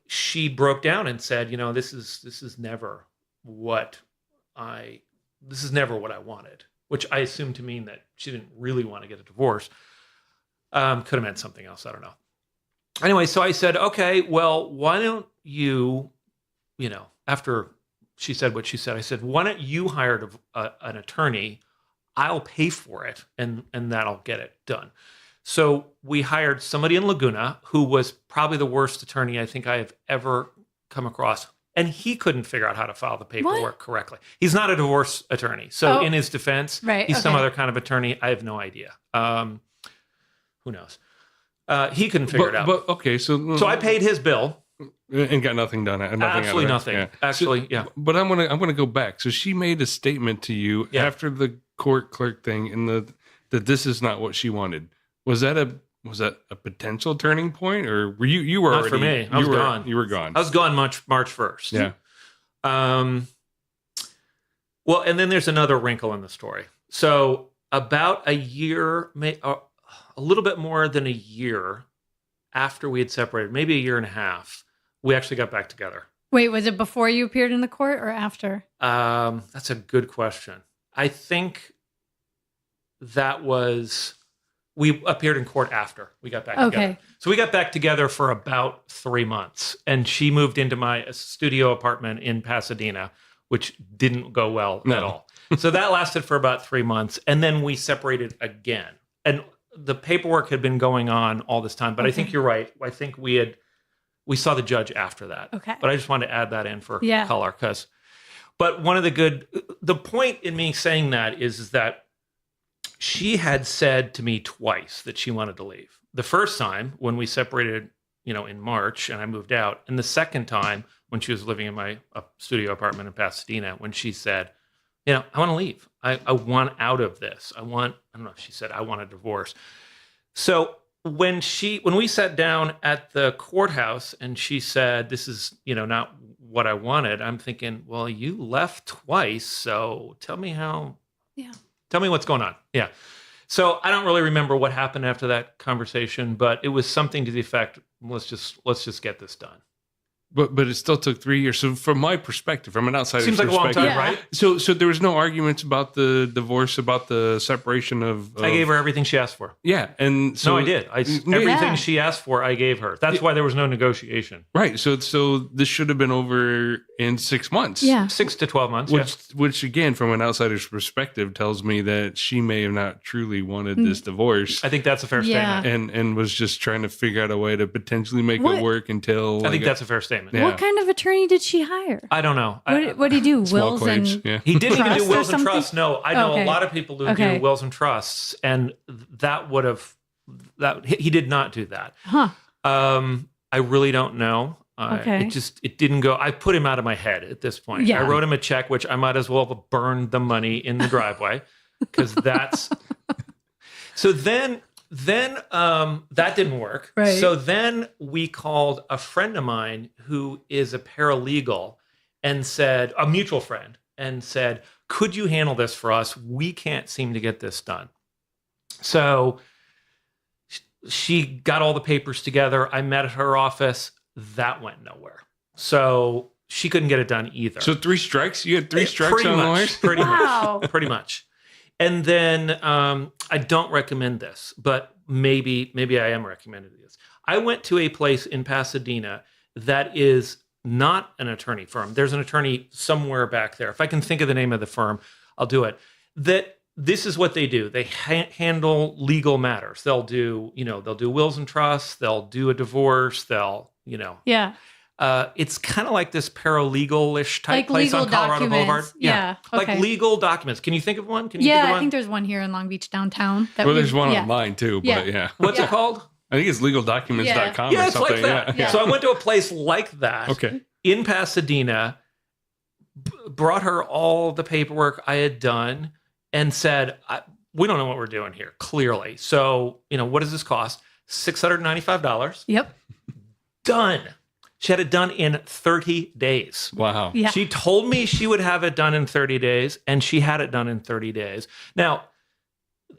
she broke down and said, this is never what I wanted, which I assumed to mean that she didn't really want to get a divorce. Could have meant something else. I don't know. Anyway, so I said, okay, well, why don't you, after she said what she said, I said, why don't you hire an attorney? I'll pay for it, and that'll get it done. So we hired somebody in Laguna who was probably the worst attorney I think I have ever come across. And he couldn't figure out how to file the paperwork correctly. He's not a divorce attorney. So in his defense, he's some other kind of attorney. I have no idea. Who knows? He couldn't figure it out. But okay, so I paid his bill. And got nothing done. Absolutely nothing. Yeah. Actually, yeah. But I'm gonna go back. So she made a statement to you after the court clerk thing, and that this is not what she wanted. Was that a potential turning point, or were you were not already, for me? I was gone. You were gone. I was gone March 1st. Yeah. Well, and then there's another wrinkle in the story. So about a year, a little bit more than a year after we had separated, maybe a year and a half, we actually got back together. Wait, was it before you appeared in the court or after? That's a good question. I think we appeared in court after we got back together. So we got back together for about 3 months, and she moved into my studio apartment in Pasadena, which didn't go well at all. So that lasted for about 3 months, and then we separated again. And the paperwork had been going on all this time, but I think you're right. I think we saw the judge after that. Okay. But I just wanted to add that in for color. But the point in me saying that is that she had said to me twice that she wanted to leave. The first time when we separated, in March and I moved out. And the second time when she was living in my studio apartment in Pasadena, when she said, I want to leave. I want out of this. I don't know if she said, I want a divorce. So when we sat down at the courthouse and she said, this is, not what I wanted, I'm thinking, well, you left twice. So tell me tell me what's going on. Yeah. So I don't really remember what happened after that conversation, but it was something to the effect, let's just get this done. But it still took 3 years. So from my perspective, from an outsider's seems like perspective, a long time, right? So there was no arguments about the divorce, about the separation of I gave her everything she asked for. Yeah, and so no, I did. Everything she asked for, I gave her. That's why there was no negotiation. Right. So this should have been over in 6 months. Yeah, 6 to 12 months. Which again, from an outsider's perspective, tells me that she may have not truly wanted this divorce. I think that's a fair statement. And was just trying to figure out a way to potentially make it work until. I think that's a fair statement. Yeah. What kind of attorney did she hire? I don't know. What did he do? Wills claims, and he didn't even do wills or and trusts. No, I know a lot of people who do wills and trusts, and he did not do that. Huh? I really don't know. Okay. It didn't go. I put him out of my head at this point. Yeah. I wrote him a check, which I might as well have burned the money in the driveway because that's. So then that didn't work. Right. So then we called a friend of mine who is a paralegal and said, a mutual friend, and said, could you handle this for us? We can't seem to get this done. So she got all the papers together. I met at her office. That went nowhere. So she couldn't get it done either. So 3 strikes? You had 3 strikes on lawyers? Pretty much. And then I don't recommend this, but maybe I am recommending this. I went to a place in Pasadena that is not an attorney firm. There's an attorney somewhere back there. If I can think of the name of the firm, I'll do it. This is what they do. They handle legal matters. They'll do wills and trusts. They'll do a divorce. Yeah. It's kind of like this paralegal-ish type like place legal on Colorado documents. Boulevard. Yeah. Okay. Like legal documents. Can you think of one? I think there's one here in Long Beach downtown. There's one online too, but yeah. What's it called? I think it's legaldocuments.com yeah, or it's something. Like that. Yeah. So I went to a place like that in Pasadena, brought her all the paperwork I had done, and said, we don't know what we're doing here, clearly. So, what does this cost? $695. Yep. Done. She had it done in 30 days. Wow. Yeah. She told me she would have it done in 30 days, and she had it done in 30 days. Now,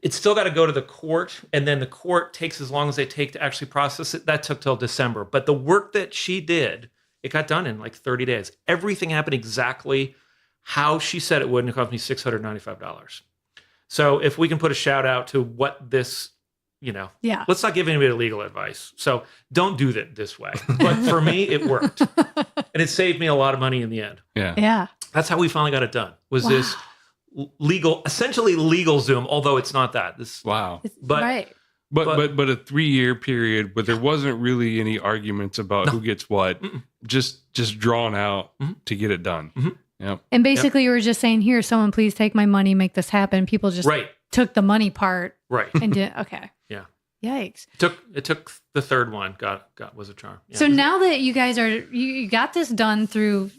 it's still got to go to the court, and then the court takes as long as they take to actually process it. That took till December. But the work that she did, it got done in like 30 days. Everything happened exactly how she said it would, and it cost me $695. So if we can put a shout out to what this, let's not give anybody legal advice. So don't do that this way. But for me, it worked. And it saved me a lot of money in the end. Yeah. Yeah. That's how we finally got it done, was this essentially legal Zoom, although it's not that. Wow. Right. But a 3-year period where there wasn't really any arguments about who gets what, just drawn out to get it done. Mm-hmm. Yep. And basically you were just saying, here, someone please take my money, make this happen. People just took the money part. Right. And did, okay. Yeah. Yikes. It took the third one, was a charm. Yeah. So now that you guys you got this done through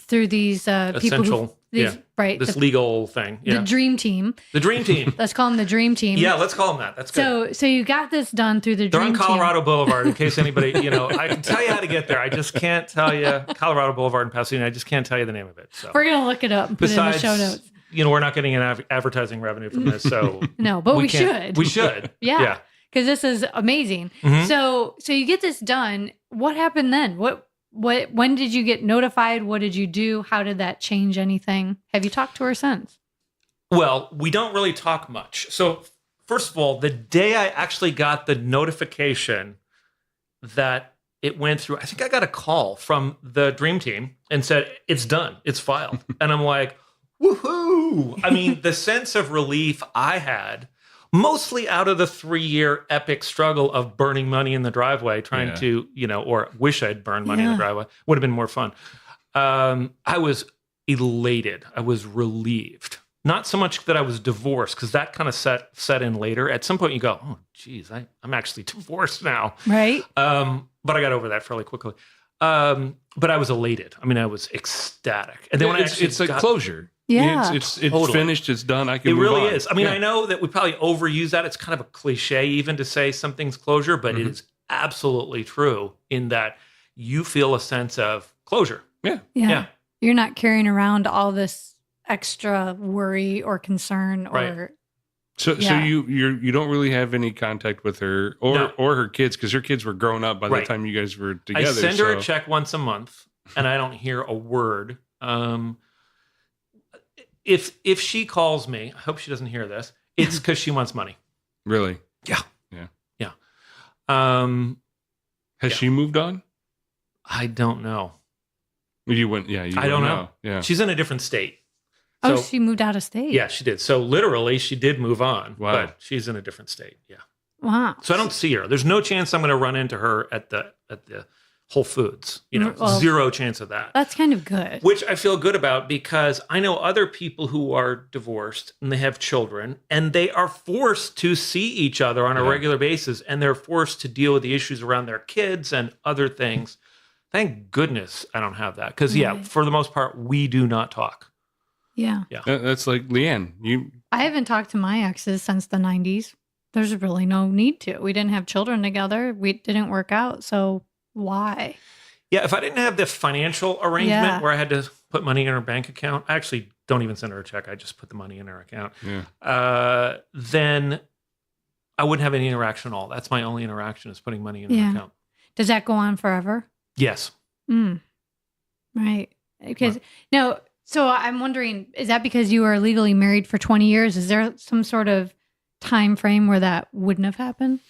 these essential, people right, this legal thing. Yeah. The dream team. The dream team. Let's call them the dream team. Yeah, let's call them that. That's good. So you got this done through the dream team. They're on Colorado Boulevard, in case anybody, I can tell you how to get there. I just can't tell you Colorado Boulevard in Pasadena. I just can't tell you the name of it. So we're going to look it up and put it in the show notes. we're not getting an advertising revenue from this, so no, but we should. We should. Yeah. Because this is amazing. Mm-hmm. So you get this done. What happened then? When did you get notified? What did you do? How did that change anything? Have you talked to her since? Well, we don't really talk much. So first of all, the day I actually got the notification that it went through, I think I got a call from the dream team and said, it's done, it's filed. And I'm like, woohoo. I mean, the sense of relief I had, mostly out of the 3-year epic struggle of burning money in the driveway, trying to, or wish I'd burned money in the driveway, would have been more fun. I was elated. I was relieved. Not so much that I was divorced, because that kind of set in later. At some point you go, oh, geez, I'm actually divorced now. Right. But I got over that fairly quickly. But I was elated. I mean, I was ecstatic. And then when it's like closure. Yeah. It's totally finished. It's done. I can move It really on. is. I mean, I know that we probably overuse that. It's kind of a cliche even to say something's closure, but it is absolutely true in that you feel a sense of closure. Yeah. You're not carrying around all this extra worry or concern or So you don't really have any contact with her or her kids, because her kids were grown up by the time you guys were together. I send her a check once a month, and I don't hear a word. If she calls me, I hope she doesn't hear this, it's because she wants money. Really? Yeah. Has she moved on? I don't know. You went. Yeah. I don't know. Yeah. She's in a different state. Oh, So, she moved out of state. yeah, she did. So literally, she did move on. Wow. But she's in a different state. Yeah. Wow. So I don't see her. There's no chance I'm going to run into her at the Whole Foods. Well, zero chance of that. That's kind of good. Which I feel good about, because I know other people who are divorced and they have children, and they are forced to see each other on a regular basis, and they're forced to deal with the issues around their kids and other things. Thank goodness I don't have that, because for the most part, we do not talk. Yeah. That's like Leanne. I haven't talked to my exes since the 90s. There's really no need to. We didn't have children together. We didn't work out. So why? Yeah, if I didn't have the financial arrangement where I had to put money in her bank account, I actually don't even send her a check. I just put the money in her account. Yeah. Then I wouldn't have any interaction at all. That's my only interaction, is putting money in her account. Does that go on forever? Yes. Right. Because no. So I'm wondering, is that because you were legally married for 20 years? Is there some sort of time frame where that wouldn't have happened?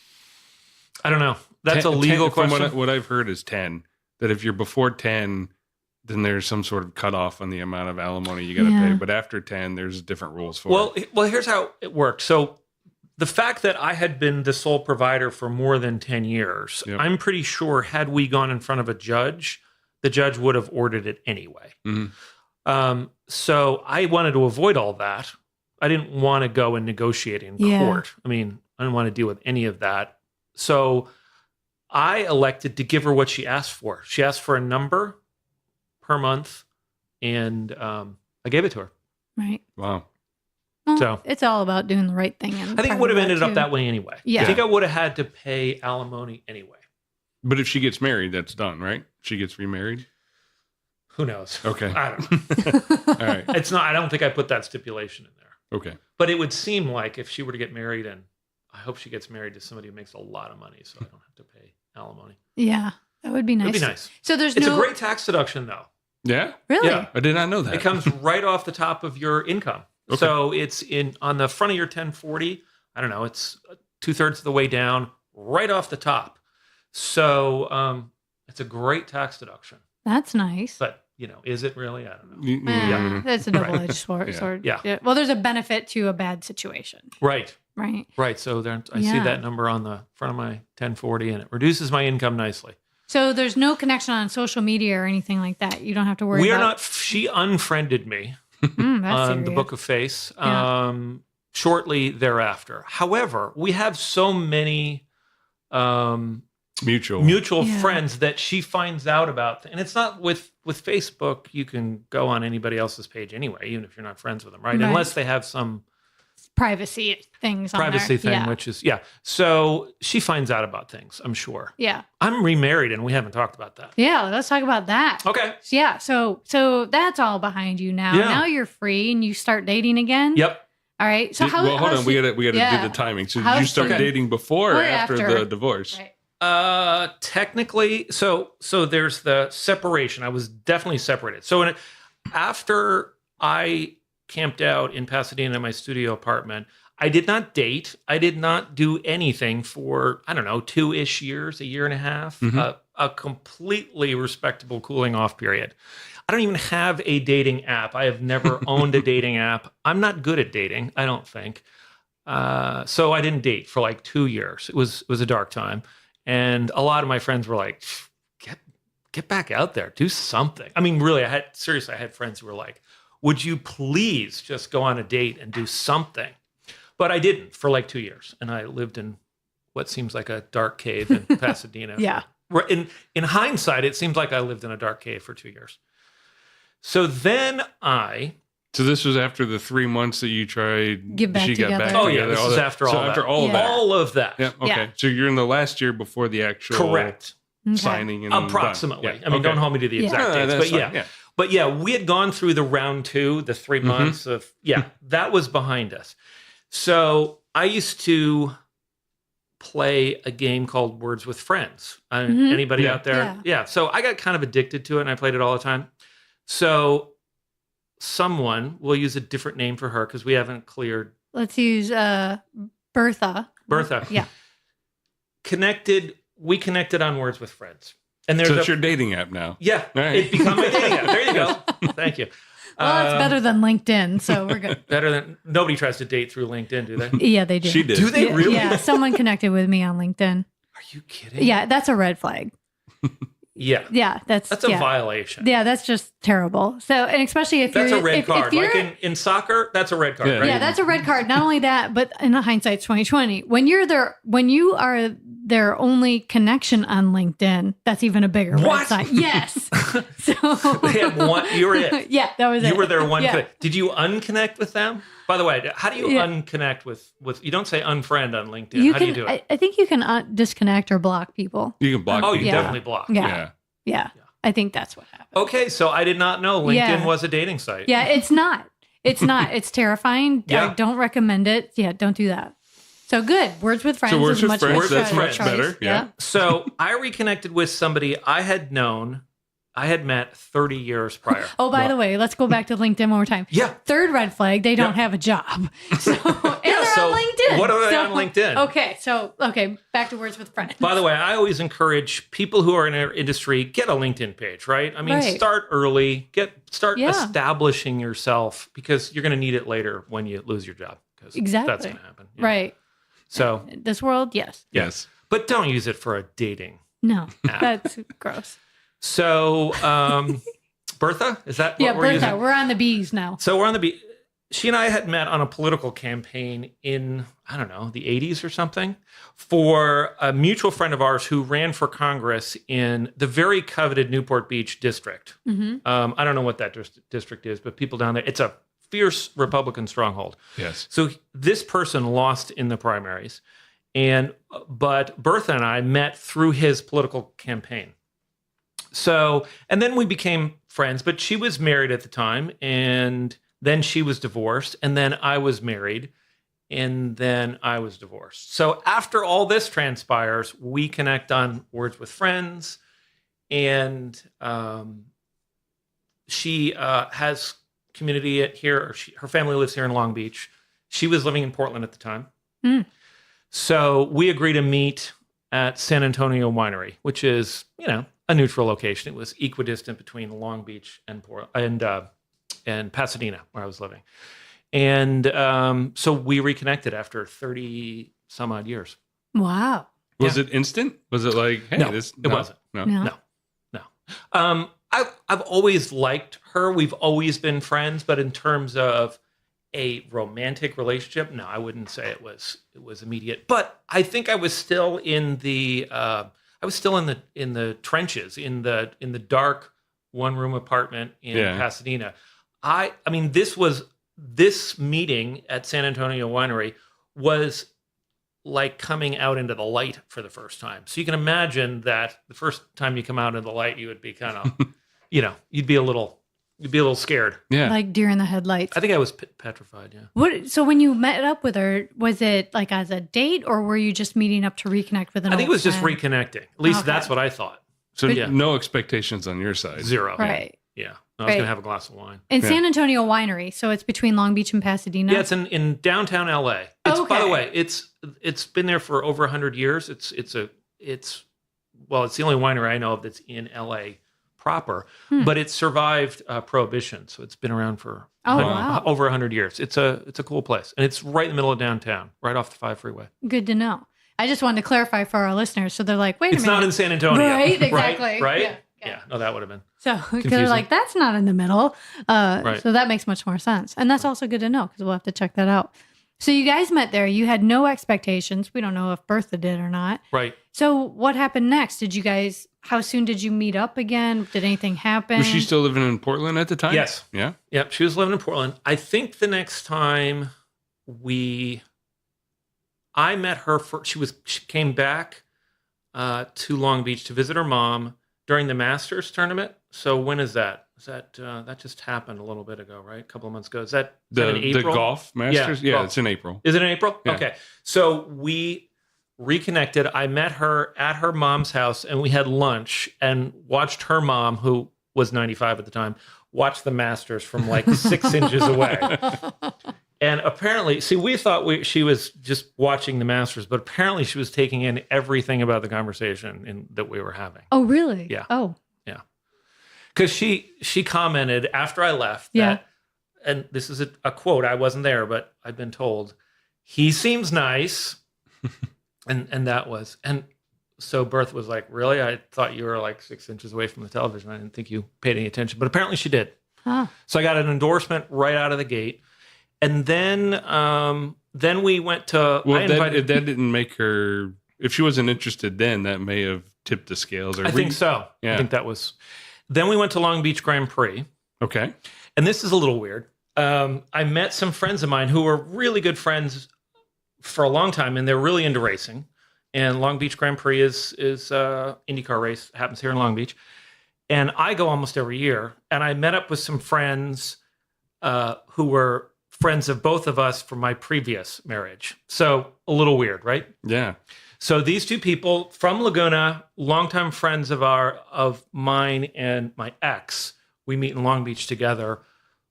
I don't know. That's a legal question. From what I've heard is 10. That if you're before 10, then there's some sort of cutoff on the amount of alimony you got to pay. But after 10, there's different rules for it. Well, here's how it worked. So the fact that I had been the sole provider for more than 10 years, I'm pretty sure had we gone in front of a judge, the judge would have ordered it anyway. So I wanted to avoid all that. I didn't want to go and negotiate in court. I mean, I didn't want to deal with any of that. So I elected to give her what she asked for. She asked for a number per month, and I gave it to her. Right. Wow. Well, so it's all about doing the right thing. I think it would have ended up that way anyway. Yeah. I think I would have had to pay alimony anyway. But if she gets married, that's done, right? She gets remarried? Who knows? Okay. I don't know. All right. It's not, I don't think I put that stipulation in there. Okay. But it would seem like if she were to get married, and I hope she gets married to somebody who makes a lot of money, so I don't have to pay alimony. Yeah. That would be nice. It'd be nice. So it's a great tax deduction, though. Yeah? Really? Yeah. I did not know that. It comes right off the top of your income. Okay. So it's on the front of your 1040. I don't know. It's 2/3 of the way down, right off the top. So it's a great tax deduction. That's nice. But is it really? I don't know. That's a double-edged sword. Yeah. Well, there's a benefit to a bad situation. Right. Right. So I see that number on the front of my 1040, and it reduces my income nicely. So there's no connection on social media or anything like that. You don't have to worry about. We are not. She unfriended me on the Book of Face shortly thereafter. However, we have so many mutual friends that she finds out about. And it's not with Facebook. You can go on anybody else's page anyway, even if you're not friends with them, right? Unless they have some privacy things on privacy there. thing, which is, So she finds out about things, I'm sure. Yeah. I'm remarried and we haven't talked about that. Yeah, let's talk about that. Okay. Yeah, so that's all behind you now. Yeah. Now you're free and you start dating again. Yep. All right. So hold on. We gotta do the timing. So did you start dating before or after the divorce? Right. Technically, so there's the separation. I was definitely separated. So after I camped out in Pasadena in my studio apartment, I did not date. I did not do anything for, I don't know, 2-ish years, a year and a half, a completely respectable cooling off period. I don't even have a dating app. I have never owned a dating app. I'm not good at dating, I don't think. So I didn't date for like 2 years. It was a dark time. And a lot of my friends were like, get back out there, do something. I mean, really, I had friends who were like, would you please just go on a date and do something? But I didn't for like 2 years. And I lived in what seems like a dark cave in Pasadena. Yeah. In hindsight, it seems like I lived in a dark cave for 2 years. So then So this was after the 3 months that you tried. Get back together. Got back together. This is after all that. After all that. All of that. Yeah. Okay. Yeah. So you're in the last year before the actual Correct. signing and approximately. done. Yeah. I mean, don't hold me to the exact dates, but fine. But we had gone through the round 2, the 3 months of that was behind us. So I used to play a game called Words with Friends. Anybody out there? Yeah. So I got kind of addicted to it and I played it all the time. So someone, we'll use a different name for her because we haven't cleared. Let's use Bertha. Bertha. Yeah. We connected on Words with Friends. And so it's your dating app now. Yeah. Right. It became my dating app. There you go. Thank you. Well, it's better than LinkedIn, so we're good. Better than nobody tries to date through LinkedIn, do they? Yeah, they do. She did. Do they really? Yeah, someone connected with me on LinkedIn. Are you kidding? Yeah, that's a red flag. Yeah. Yeah, that's a violation. Yeah, that's just terrible. So, and especially if that's you're... a red card. If like in soccer, that's a red card, right? Yeah, that's a red card. Not only that, but in hindsight, 2020, when you are their only connection on LinkedIn, that's even a bigger red sign. Yes. So they have one. You were it. Yeah, that was it. You were their one. Yeah. Did you unconnect with them? By the way, how do you unconnect with? You don't say unfriend on LinkedIn. How do you do it? I think you can disconnect or block people. You can block. Oh, people. you definitely block. Yeah. I think that's what happened. Okay, so I did not know LinkedIn was a dating site. Yeah, it's not. It's not. It's terrifying. Yeah. I don't recommend it. Yeah, don't do that. So good. Words with Friends is much better. That's much better. Yeah. So I reconnected with somebody I had met 30 years prior. Oh, by the way, let's go back to LinkedIn one more time. Yeah. Third red flag, they don't have a job. So, and they're on LinkedIn. What are they on LinkedIn? Okay, back to Words with Friends. By the way, I always encourage people who are in our industry, get a LinkedIn page, right? I mean, start early, start establishing yourself because you're going to need it later when you lose your job. Exactly. That's going to happen. Yeah. Right. So this world, yes. But don't use it for a dating. No, that's gross. So, Bertha, is that what we're Bertha, using? we're on the bees now. So we're on the bee. She and I had met on a political campaign in, I don't know, the 80s or something for a mutual friend of ours who ran for Congress in the very coveted Newport Beach district. I don't know what that district is, but people down there, it's a fierce Republican stronghold. Yes. So this person lost in the primaries, but Bertha and I met through his political campaign. So, and then we became friends, but she was married at the time, and then she was divorced, and then I was married, and then I was divorced. So after all this transpires, we connect on Words with Friends, and she has community here. Her family lives here in Long Beach. She was living in Portland at the time. So we agreed to meet at San Antonio Winery, which is, a neutral location. It was equidistant between Long Beach and Pasadena, where I was living. And so we reconnected after 30 some odd years. Wow. Was it instant? Was it like, hey, no, it wasn't. No. I've always liked her. We've always been friends, but in terms of a romantic relationship, no, I wouldn't say it was immediate. But I think I was still in the trenches, in the dark one-room apartment in Pasadena. I mean, this was this meeting at San Antonio Winery was like coming out into the light for the first time. So you can imagine that the first time you come out into the light, you would be kind of, you'd be a little scared. Yeah. Like deer in the headlights. I think I was petrified. Yeah. So when you met up with her, was it like as a date, or were you just meeting up to reconnect with an I think it old was just friend? reconnecting. At least Okay. that's what I thought. So no expectations on your side. Zero. Right. Yeah. I was going to have a glass of wine. And San Antonio Winery, so it's between Long Beach and Pasadena? Yeah, it's in downtown LA. It's, by the way, it's been there for over 100 years. It's the only winery I know of that's in LA proper, but it survived Prohibition, so it's been around for over 100 years. It's a cool place, and it's right in the middle of downtown, right off the 5 freeway. Good to know. I just wanted to clarify for our listeners, so they're like, wait a minute. It's not in San Antonio. Right, exactly. Right? Yeah. No, that would have been. So they're like, that's not in the middle. Right. So that makes much more sense. And that's also good to know because we'll have to check that out. So you guys met there. You had no expectations. We don't know if Bertha did or not. Right. So what happened next? How soon did you meet up again? Did anything happen? Was she still living in Portland at the time? Yes. Yeah? Yep. She was living in Portland. I think the next time I met her, she came back to Long Beach to visit her mom during the Masters tournament. So when is that? Is that that just happened a little bit ago, right? A couple of months ago. Is that in April? The golf Masters? Yeah, golf. It's in April. Is it in April? Yeah. Okay. So we reconnected. I met her at her mom's house, and we had lunch and watched her mom, who was 95 at the time, watch the Masters from like 6 inches away. And apparently, we thought she was just watching the Masters, but apparently she was taking in everything about the conversation that we were having. Oh, really? Yeah. Oh. Yeah. Because she commented after I left that, and this is a quote, I wasn't there, but I've been told, he seems nice. and that was, and so Bertha was like, really? I thought you were like 6 inches away from the television. I didn't think you paid any attention, but apparently she did. Huh. So I got an endorsement right out of the gate. And then we went to. Well, that didn't make her. If she wasn't interested, then that may have tipped the scales. I think so. Yeah. I think that was. Then we went to Long Beach Grand Prix. Okay. And this is a little weird. I met some friends of mine who were really good friends for a long time, and they're really into racing. And Long Beach Grand Prix is IndyCar race, happens here in Long Beach. And I go almost every year. And I met up with some friends who were friends of both of us from my previous marriage. So a little weird, right? Yeah. So these two people from Laguna, longtime friends of mine and my ex, we meet in Long Beach together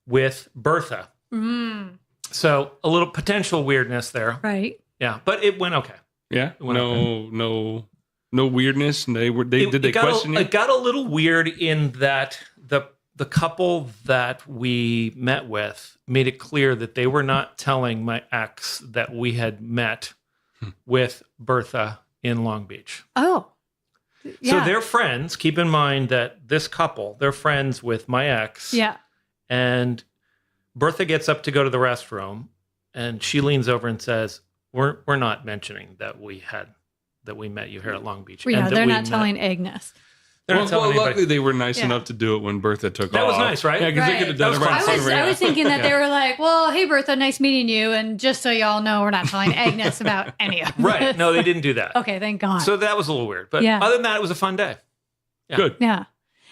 with Bertha. Mm. So a little potential weirdness there. Right. Yeah, but it went okay. Yeah. No weirdness. Did they got question you? It got a little weird in that the couple that we met with made it clear that they were not telling my ex that we had met with Bertha in Long Beach. Oh. Yeah. So they're friends. Keep in mind that this couple, they're friends with my ex. Yeah. And Bertha gets up to go to the restroom, and she leans over and says, "We're not mentioning that we met you here at Long Beach." Yeah, and that they're we not met. telling Agnes. They're not telling anybody. Luckily they were nice enough to do it when Bertha took off. That was nice, right? Yeah, because they could have done it right in front of her. I was thinking that they were like, well, hey, Bertha, nice meeting you. And just so y'all know, we're not telling Agnes about any of this. Right. No, they didn't do that. Okay, thank God. So that was a little weird. But Yeah. other than that, it was a fun day. Yeah. Good. Yeah.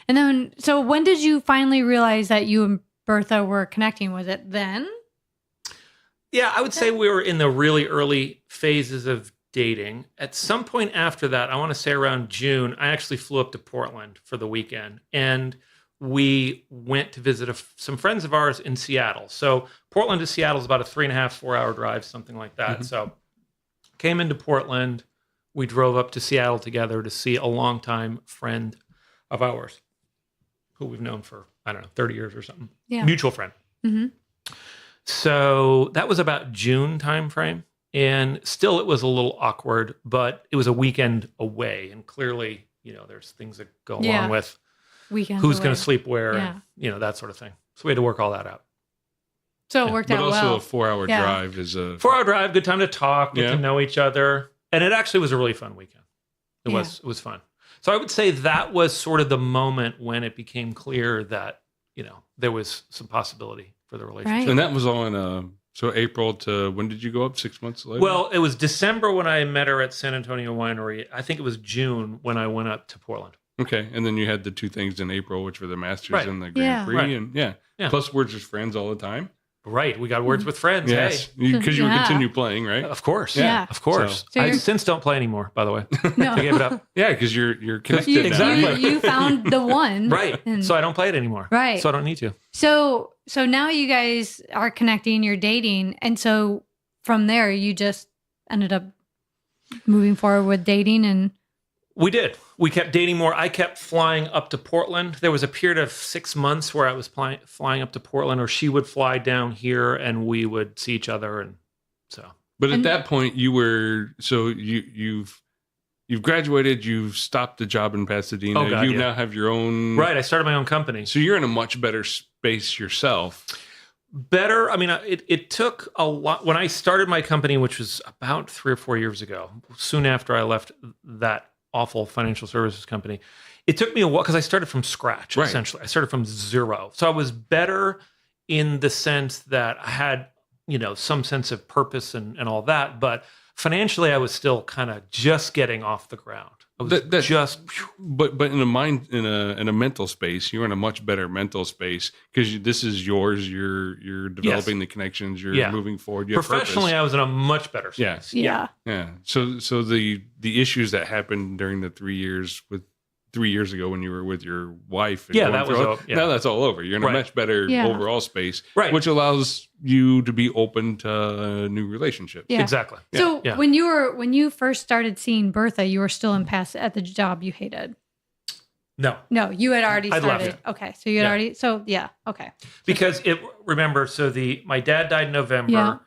And then, so when did you finally realize that you and Bertha were connecting? Was it then? Yeah, I would say we were in the really early phases of dating. At some point after that, I want to say around June, I actually flew up to Portland for the weekend, and we went to visit some friends of ours in Seattle. So Portland to Seattle is about a 3.5, 4 hour drive, something like that. Mm-hmm. So came into Portland. We drove up to Seattle together to see a longtime friend of ours who we've known for, 30 years or something. Yeah. Mutual friend. Mm-hmm. So that was about June timeframe. And still it was a little awkward, but it was a weekend away. And clearly, there's things that go along with Weekends who's away. going to sleep where, and, that sort of thing. So we had to work all that out. So it worked out well. But also a 4 hour drive is a... 4 hour drive, good time to talk, get to know each other. And it actually was a really fun weekend. It was fun. So I would say that was sort of the moment when it became clear that, there was some possibility for the relationship. Right. And that was all in so April to when did you go up? 6 months later? Well, it was December when I met her at San Antonio Winery. I think it was June when I went up to Portland. Okay. And then you had the two things in April, which were the Masters and the Grand Prix. Right. And plus we're just friends all the time. Right. We got words with friends. Yes. Because you would continue playing, right? Of course. Yeah. Of course. So I since don't play anymore, by the way. No. I gave it up. Yeah, because you're connected now. Exactly. You found the one. Right. So I don't play it anymore. Right. So I don't need to. So now you guys are connecting, you're dating. And so from there, you just ended up moving forward with dating and... We did. We kept dating more. I kept flying up to Portland. There was a period of 6 months where I was flying up to Portland, or she would fly down here and we would see each other. And so, but at that point you were, so you've graduated, you've stopped the job in Pasadena. Oh, God, you now have your own. Right. I started my own company. So you're in a much better space yourself. Better. I mean, it took a lot. When I started my company, which was about 3 or 4 years ago, soon after I left that awful financial services company, it took me a while because I started from scratch, essentially. I started from zero. So I was better in the sense that I had, some sense of purpose and all that. But financially, I was still kind of just getting off the ground. I was but in a mental space, you're in a much better mental space because this is yours. You're developing the connections. You're moving forward. You have professionally, purpose. I was in a much better space. Yeah. So the issues that happened during the 3 years 3 years ago when you were with your wife. And that was now that's all over. You're in a much better overall space, which allows you to be open to new relationships. Yeah. Exactly. So when you first started seeing Bertha, you were still at the job you hated. No, you had already started. I'd left. Okay, so you had already. So okay. Because remember, so my dad died in November. Yeah.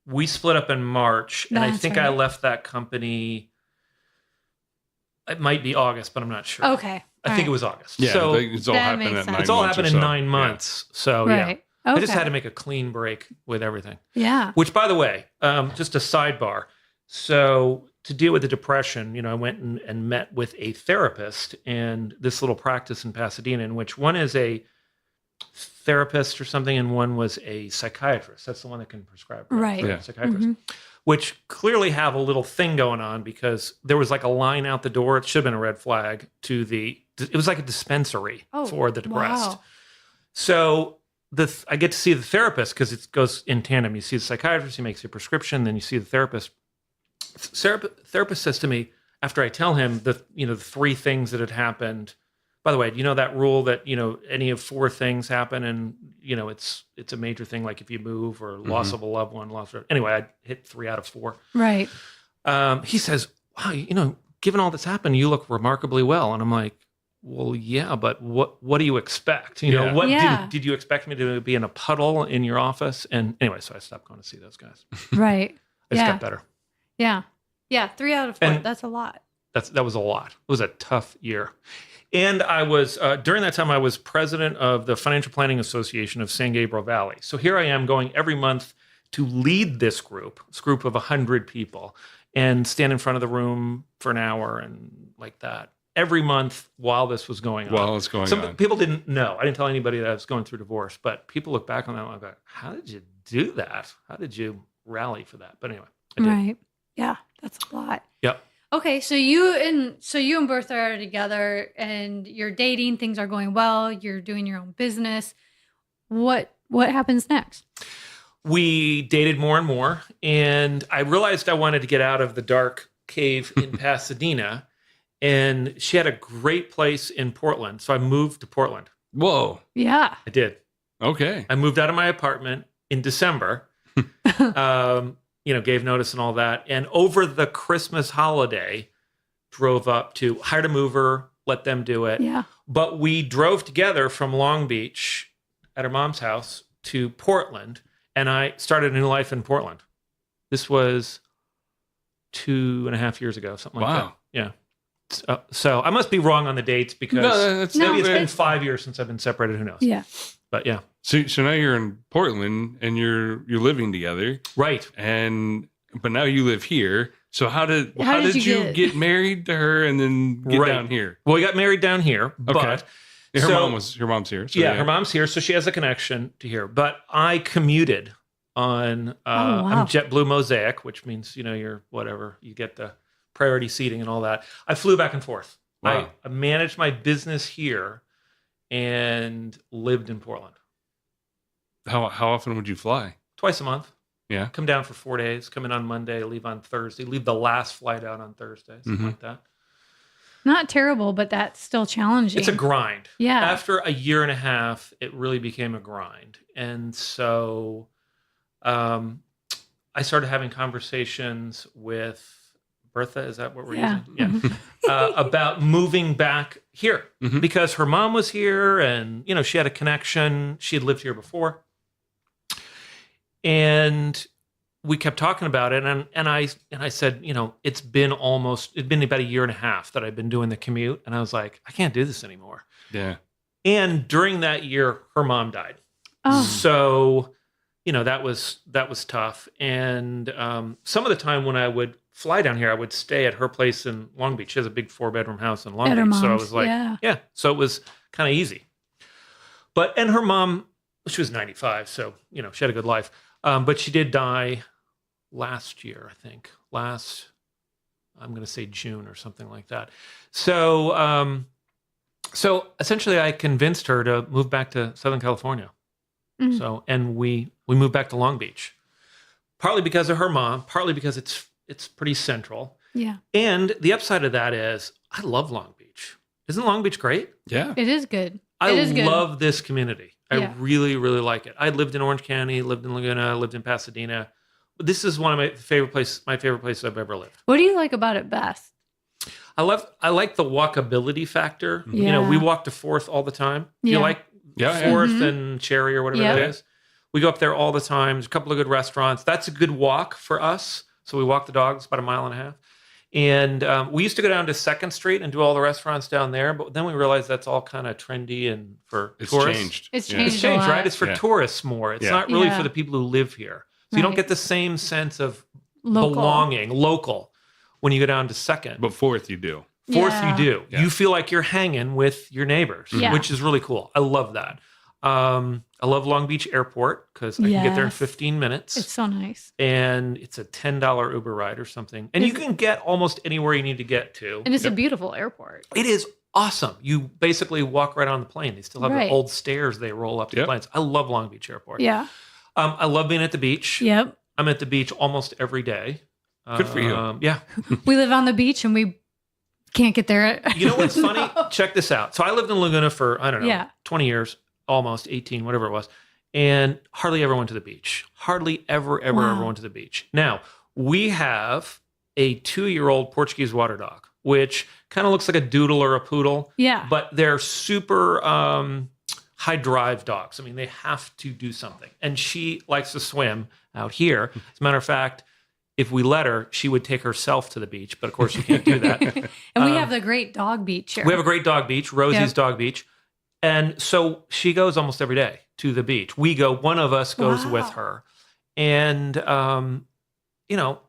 We split up in March, and I think I left that company. It might be August, but I'm not sure. Okay. I think it was August. Yeah, so it's all happened at 9 months. It's all happened in 9 months. So right. I Okay. just had to make a clean break with everything. Yeah. Which, by the way, just a sidebar. So to deal with the depression, I went and met with a therapist and this little practice in Pasadena, in which one is a therapist or something, and one was a psychiatrist. That's the one that can prescribe. Right. Yeah. Psychiatrist. Mm-hmm. Which clearly have a little thing going on because there was like a line out the door. It should have been a red flag it was like a dispensary for the depressed. Wow. So I get to see the therapist because it goes in tandem. You see the psychiatrist, he makes a prescription, then you see the therapist. Therapist says to me after I tell him the 3 things that had happened. By the way, that rule that any of 4 things happen and it's a major thing, like if you move or loss of a loved one, anyway, I hit 3 out of 4. Right. He says, "Wow, given all that's happened, you look remarkably well." And I'm like, "Well, yeah, but what do you expect? Did you expect me to be in a puddle in your office?" And anyway, so I stopped going to see those guys. Right. I just got better. Yeah. Yeah. 3 out of 4. And that's a lot. That was a lot. It was a tough year. And I was, during that time, I was president of the Financial Planning Association of San Gabriel Valley. So here I am going every month to lead this group of 100 people, and stand in front of the room for an hour and like that every month while this was going on. While it's going on. Some people didn't know. I didn't tell anybody that I was going through divorce, but people look back on that and I'm like, how did you do that? How did you rally for that? But anyway, I did. Right. Yeah, that's a lot. Yep. Okay, so you and Bertha are together and you're dating, things are going well, you're doing your own business. What happens next? We dated more and more, and I realized I wanted to get out of the dark cave in Pasadena, and she had a great place in Portland, so I moved to Portland. Whoa. Yeah. I did. Okay. I moved out of my apartment in December. Gave notice and all that. And over the Christmas holiday, drove up to hired a mover, let them do it. Yeah. But we drove together from Long Beach at her mom's house to Portland, and I started a new life in Portland. This was 2.5 years ago, something like that. Yeah. So I must be wrong on the dates because maybe it's been 5 years since I've been separated. Who knows? Yeah. But yeah. So now you're in Portland and you're living together, right? But now you live here. So how did you get married to her and then get down here? Well, we got married down here, but Her mom's here. So her mom's here, so she has a connection to here. But I commuted on on JetBlue Mosaic, which means you're whatever, you get the priority seating and all that. I flew back and forth. Wow. I managed my business here and lived in Portland. How often would you fly? Twice a month. Yeah. Come down for 4 days, come in on Monday, leave on Thursday, leave the last flight out on Thursday, something like that. Not terrible, but that's still challenging. It's a grind. Yeah. After a year and a half, it really became a grind. And so I started having conversations with Bertha, is that what we're using? Yeah. About moving back here because her mom was here and, she had a connection. She had lived here before. And we kept talking about it. And I said, it's been about a year and a half that I've been doing the commute. And I was like, I can't do this anymore. Yeah. And during that year, her mom died. Oh. So, that was tough. And some of the time when I would fly down here, I would stay at her place in Long Beach. She has a big 4-bedroom house in Long Beach. So I was like, so it was kind of easy. And her mom, she was 95. So, she had a good life. But she did die last year, I think. I'm going to say June or something like that. So, so essentially I convinced her to move back to Southern California. Mm-hmm. So, and we moved back to Long Beach, partly because of her mom, partly because it's pretty central. Yeah. And the upside of that is I love Long Beach. Isn't Long Beach great? Yeah. It is good. I love this community. I really, really like it. I lived in Orange County, lived in Laguna, lived in Pasadena. This is one of my favorite places I've ever lived. What do you like about it best? I like the walkability factor. Yeah. We walk to 4th all the time. Yeah. You like 4th and Cherry or whatever it is. We go up there all the time. There's a couple of good restaurants. That's a good walk for us. So we walk the dogs about 1.5 miles. And we used to go down to 2nd Street and do all the restaurants down there. But then we realized that's all kind of trendy and for tourists. It's changed, right? It's for tourists more. It's not really for the people who live here. So you don't get the same sense of belonging, local, when you go down to 2nd. But 4th you do. 4th you do. Yeah. You feel like you're hanging with your neighbors, which is really cool. I love that. I love Long Beach Airport because I can get there in 15 minutes. It's so nice. And it's a $10 Uber ride or something. And you can get almost anywhere you need to get to. And it's a beautiful airport. It is awesome. You basically walk right on the plane. They still have the old stairs they roll up to the planes. I love Long Beach Airport. Yeah. I love being at the beach. Yep. I'm at the beach almost every day. Good for you. Yeah. We live on the beach and we can't get there. You know what's funny? Check this out. So I lived in Laguna for, 20 years, almost 18, whatever it was, and hardly ever went to the beach. Hardly ever went to the beach. Now, we have a 2-year-old Portuguese water dog, which kind of looks like a doodle or a poodle. Yeah. But they're super high drive dogs. I mean, they have to do something. And she likes to swim out here. As a matter of fact, if we let her, she would take herself to the beach. But of course, you can't do that. And we have the great dog beach here. We have a great dog beach, Rosie's Dog Beach. And so she goes almost every day to the beach. One of us goes with her. And,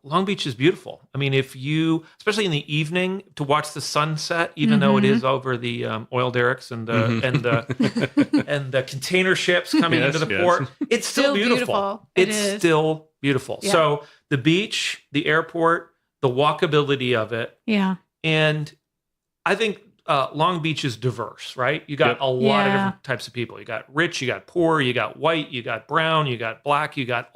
Long Beach is beautiful. I mean, especially in the evening, to watch the sunset, even though it is over the oil derricks and the and the container ships coming into the port, it's still beautiful. It's still beautiful. Yeah. So the beach, the airport, the walkability of it. Yeah. And I think Long Beach is diverse, right? You got a lot of different types of people. You got rich, you got poor, you got white, you got brown, you got black, you got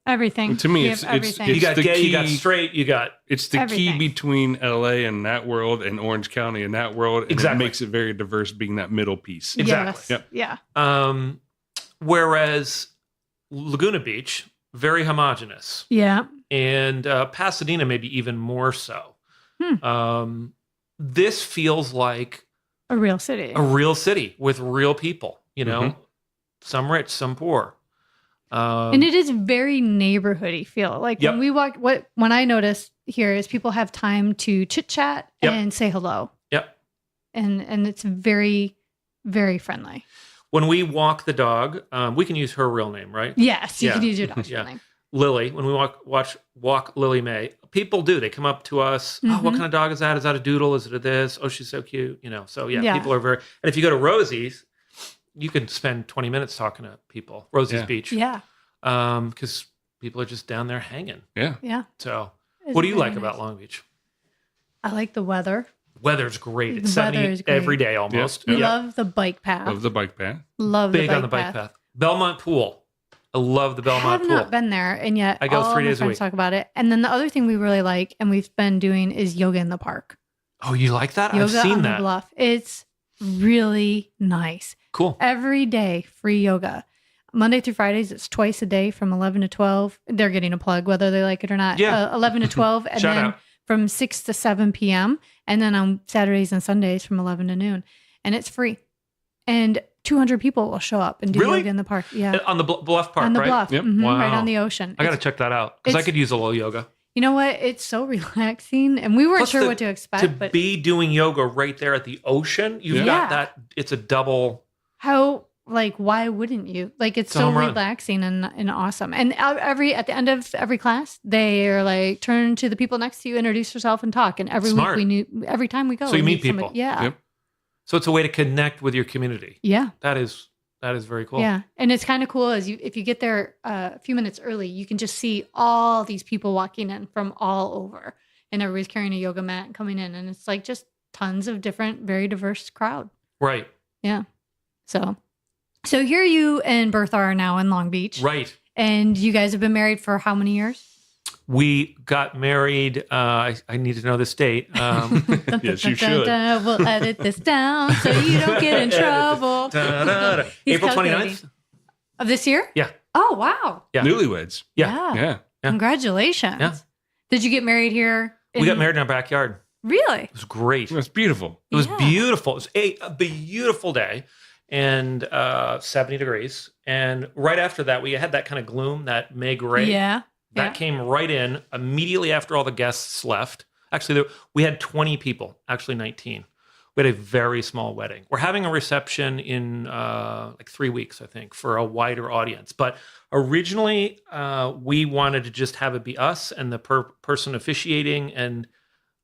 everything. To me, it's you got the gay, key, you got straight, you got it's the key between LA and that world and Orange County and that world. And it makes it very diverse being that middle piece. Exactly. Yes. Yeah. Whereas Laguna Beach, very homogenous. Yeah. And Pasadena maybe even more so. This feels like a real city. A real city with real people, some rich, some poor. And it is very neighborhoody feel. Like when we walk, when I notice here is people have time to chit chat and say hello. Yep. And it's very, very friendly. When we walk the dog, we can use her real name, right? Yes, you can use your dog's real name. Lily, when we walk Lily May, people do. They come up to us. Oh, what kind of dog is that? Is that a doodle? Is it a this? Oh, she's so cute. So people are very, and if you go to Rosie's, you can spend 20 minutes talking to people. Rosie's Beach. Yeah. Because people are just down there hanging. Yeah. Yeah. So what do you like about Long Beach? I like the weather. Weather's great. It's 70 every day almost. We love the bike path. Love the bike path. Big on the bike path. Belmont Pool. I love the Belmont Pool. I have not been there, and yet I go 3 days a week. Talk about it. And then the other thing we really like, and we've been doing, is yoga in the park. Oh, you like that? Yoga I've seen on that. The Bluff. It's really nice. Cool. Every day, free yoga. Monday through Fridays, it's twice a day from 11 to 12. They're getting a plug, whether they like it or not. Yeah. 11 to 12, and Shout then out. from 6 to 7 p.m. And then on Saturdays and Sundays from 11 to noon. And it's free. And 200 people will show up and do yoga in the park. Yeah. On the Bluff Park, on the right? bluff. Yep. Wow. Right on the ocean. I got to check that out because I could use a little yoga. You know what? It's so relaxing. And we weren't sure what to expect. To be doing yoga right there at the ocean, you've got that. It's a double. Why wouldn't you? It's so home run. relaxing and awesome. And at the end of every class, they are like, turn to the people next to you, introduce yourself, and talk. And every week every time we go, so you meet people. Somebody. Yeah. Yep. So it's a way to connect with your community. Yeah. That is very cool. Yeah. And it's kind of cool if you get there a few minutes early, you can just see all these people walking in from all over, and everybody's carrying a yoga mat and coming in. And it's like just tons of different, very diverse crowd. Right. Yeah. So here you and Bertha are now in Long Beach. Right. And you guys have been married for how many years? We got married. I need to know this date. Yes, you should. We'll edit this down so you don't get in trouble. April 29th? Of this year? Yeah. Oh, wow. Yeah. Newlyweds. Yeah. Congratulations. Yeah. Did you get married here? We got married in our backyard. Really? It was great. It was beautiful. It was beautiful. It was a beautiful day. And 70 degrees. And right after that, we had that kind of gloom, that May gray. Yeah. That came right in immediately after all the guests left. Actually, we had 20 people, actually 19. We had a very small wedding. We're having a reception in 3 weeks, I think, for a wider audience. But originally, we wanted to just have it be us and the person officiating and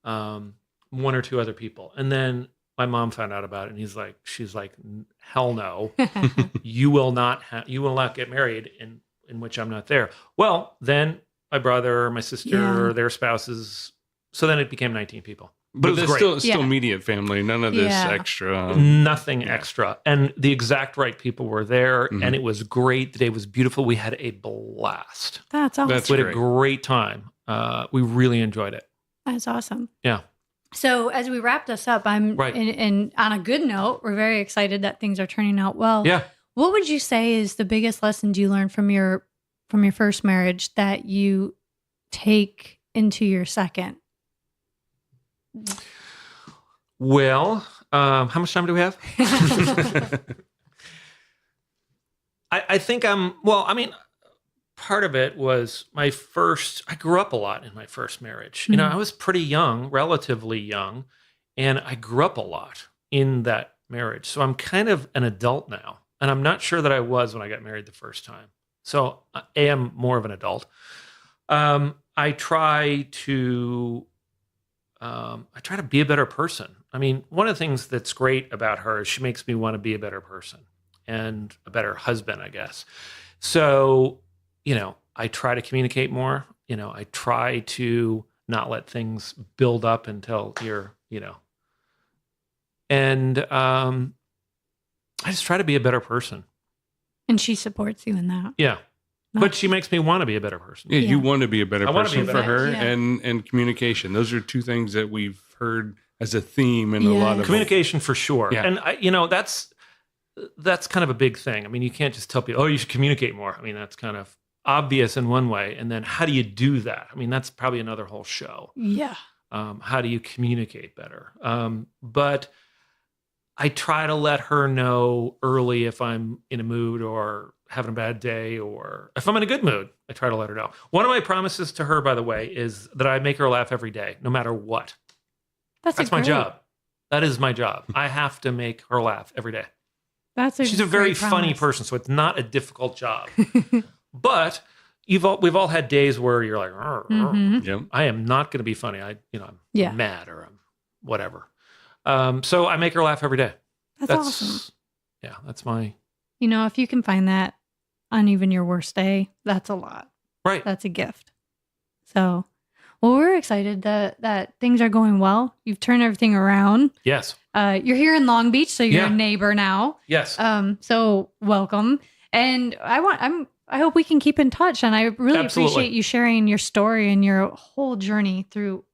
one or two other people. And then my mom found out about it, and she's like, hell no, you will not get married in which I'm not there. Well, then my brother, my sister, their spouses. So then it became 19 people. But it was great. Still immediate family. None of this extra. Nothing extra. And the exact right people were there, and it was great. The day was beautiful. We had a blast. That's awesome. We had a great time. We really enjoyed it. That's awesome. Yeah. So as we wrap this up, and on a good note, we're very excited that things are turning out well. Yeah. What would you say is the biggest lessons you learned from your first marriage that you take into your second? Well, how much time do we have? I think part of it was I grew up a lot in my first marriage. Mm-hmm. I was pretty young, relatively young, and I grew up a lot in that marriage. So I'm kind of an adult now, and I'm not sure that I was when I got married the first time. So I am more of an adult. I try to be a better person. I mean, one of the things that's great about her is she makes me want to be a better person and a better husband, I guess. So, I try to communicate more. I try to not let things build up until and I just try to be a better person. And she supports you in that. Yeah. But she makes me want to be a better person. Yeah, you want to be a better person for her, Yeah. and communication. Those are two things that we've heard as a theme in a lot of communication for sure. Yeah. And that's kind of a big thing. I mean, you can't just tell people, "Oh, you should communicate more." I mean, that's kind of obvious in one way, and then how do you do that? I mean, that's probably another whole show. Yeah. How do you communicate better? But I try to let her know early if I'm in a mood or having a bad day, or if I'm in a good mood, I try to let her know. One of my promises to her, by the way, is that I make her laugh every day, no matter what. That's my job. That is my job. I have to make her laugh every day. She's a very funny person, so it's not a difficult job. But, we've all had days where you're like, Mm-hmm. I am not going to be funny. I'm Yeah. mad or I'm whatever. So I make her laugh every day. That's awesome. Yeah, that's my. If you can find that on even your worst day, that's a lot. Right. That's a gift. So, well, we're excited that things are going well. You've turned everything around. Yes. You're here in Long Beach, so you're a neighbor now. Yes. So welcome. And I hope we can keep in touch. And I really appreciate you sharing your story and your whole journey through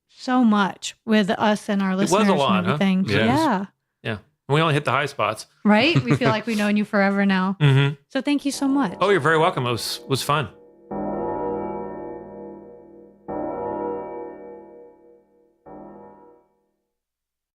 so much with us and our listeners. It was a lot, and everything. Huh? Yes. Yeah. We only hit the high spots. Right? We feel like we've known you forever now. Mm-hmm. So thank you so much. Oh, you're very welcome. It was fun.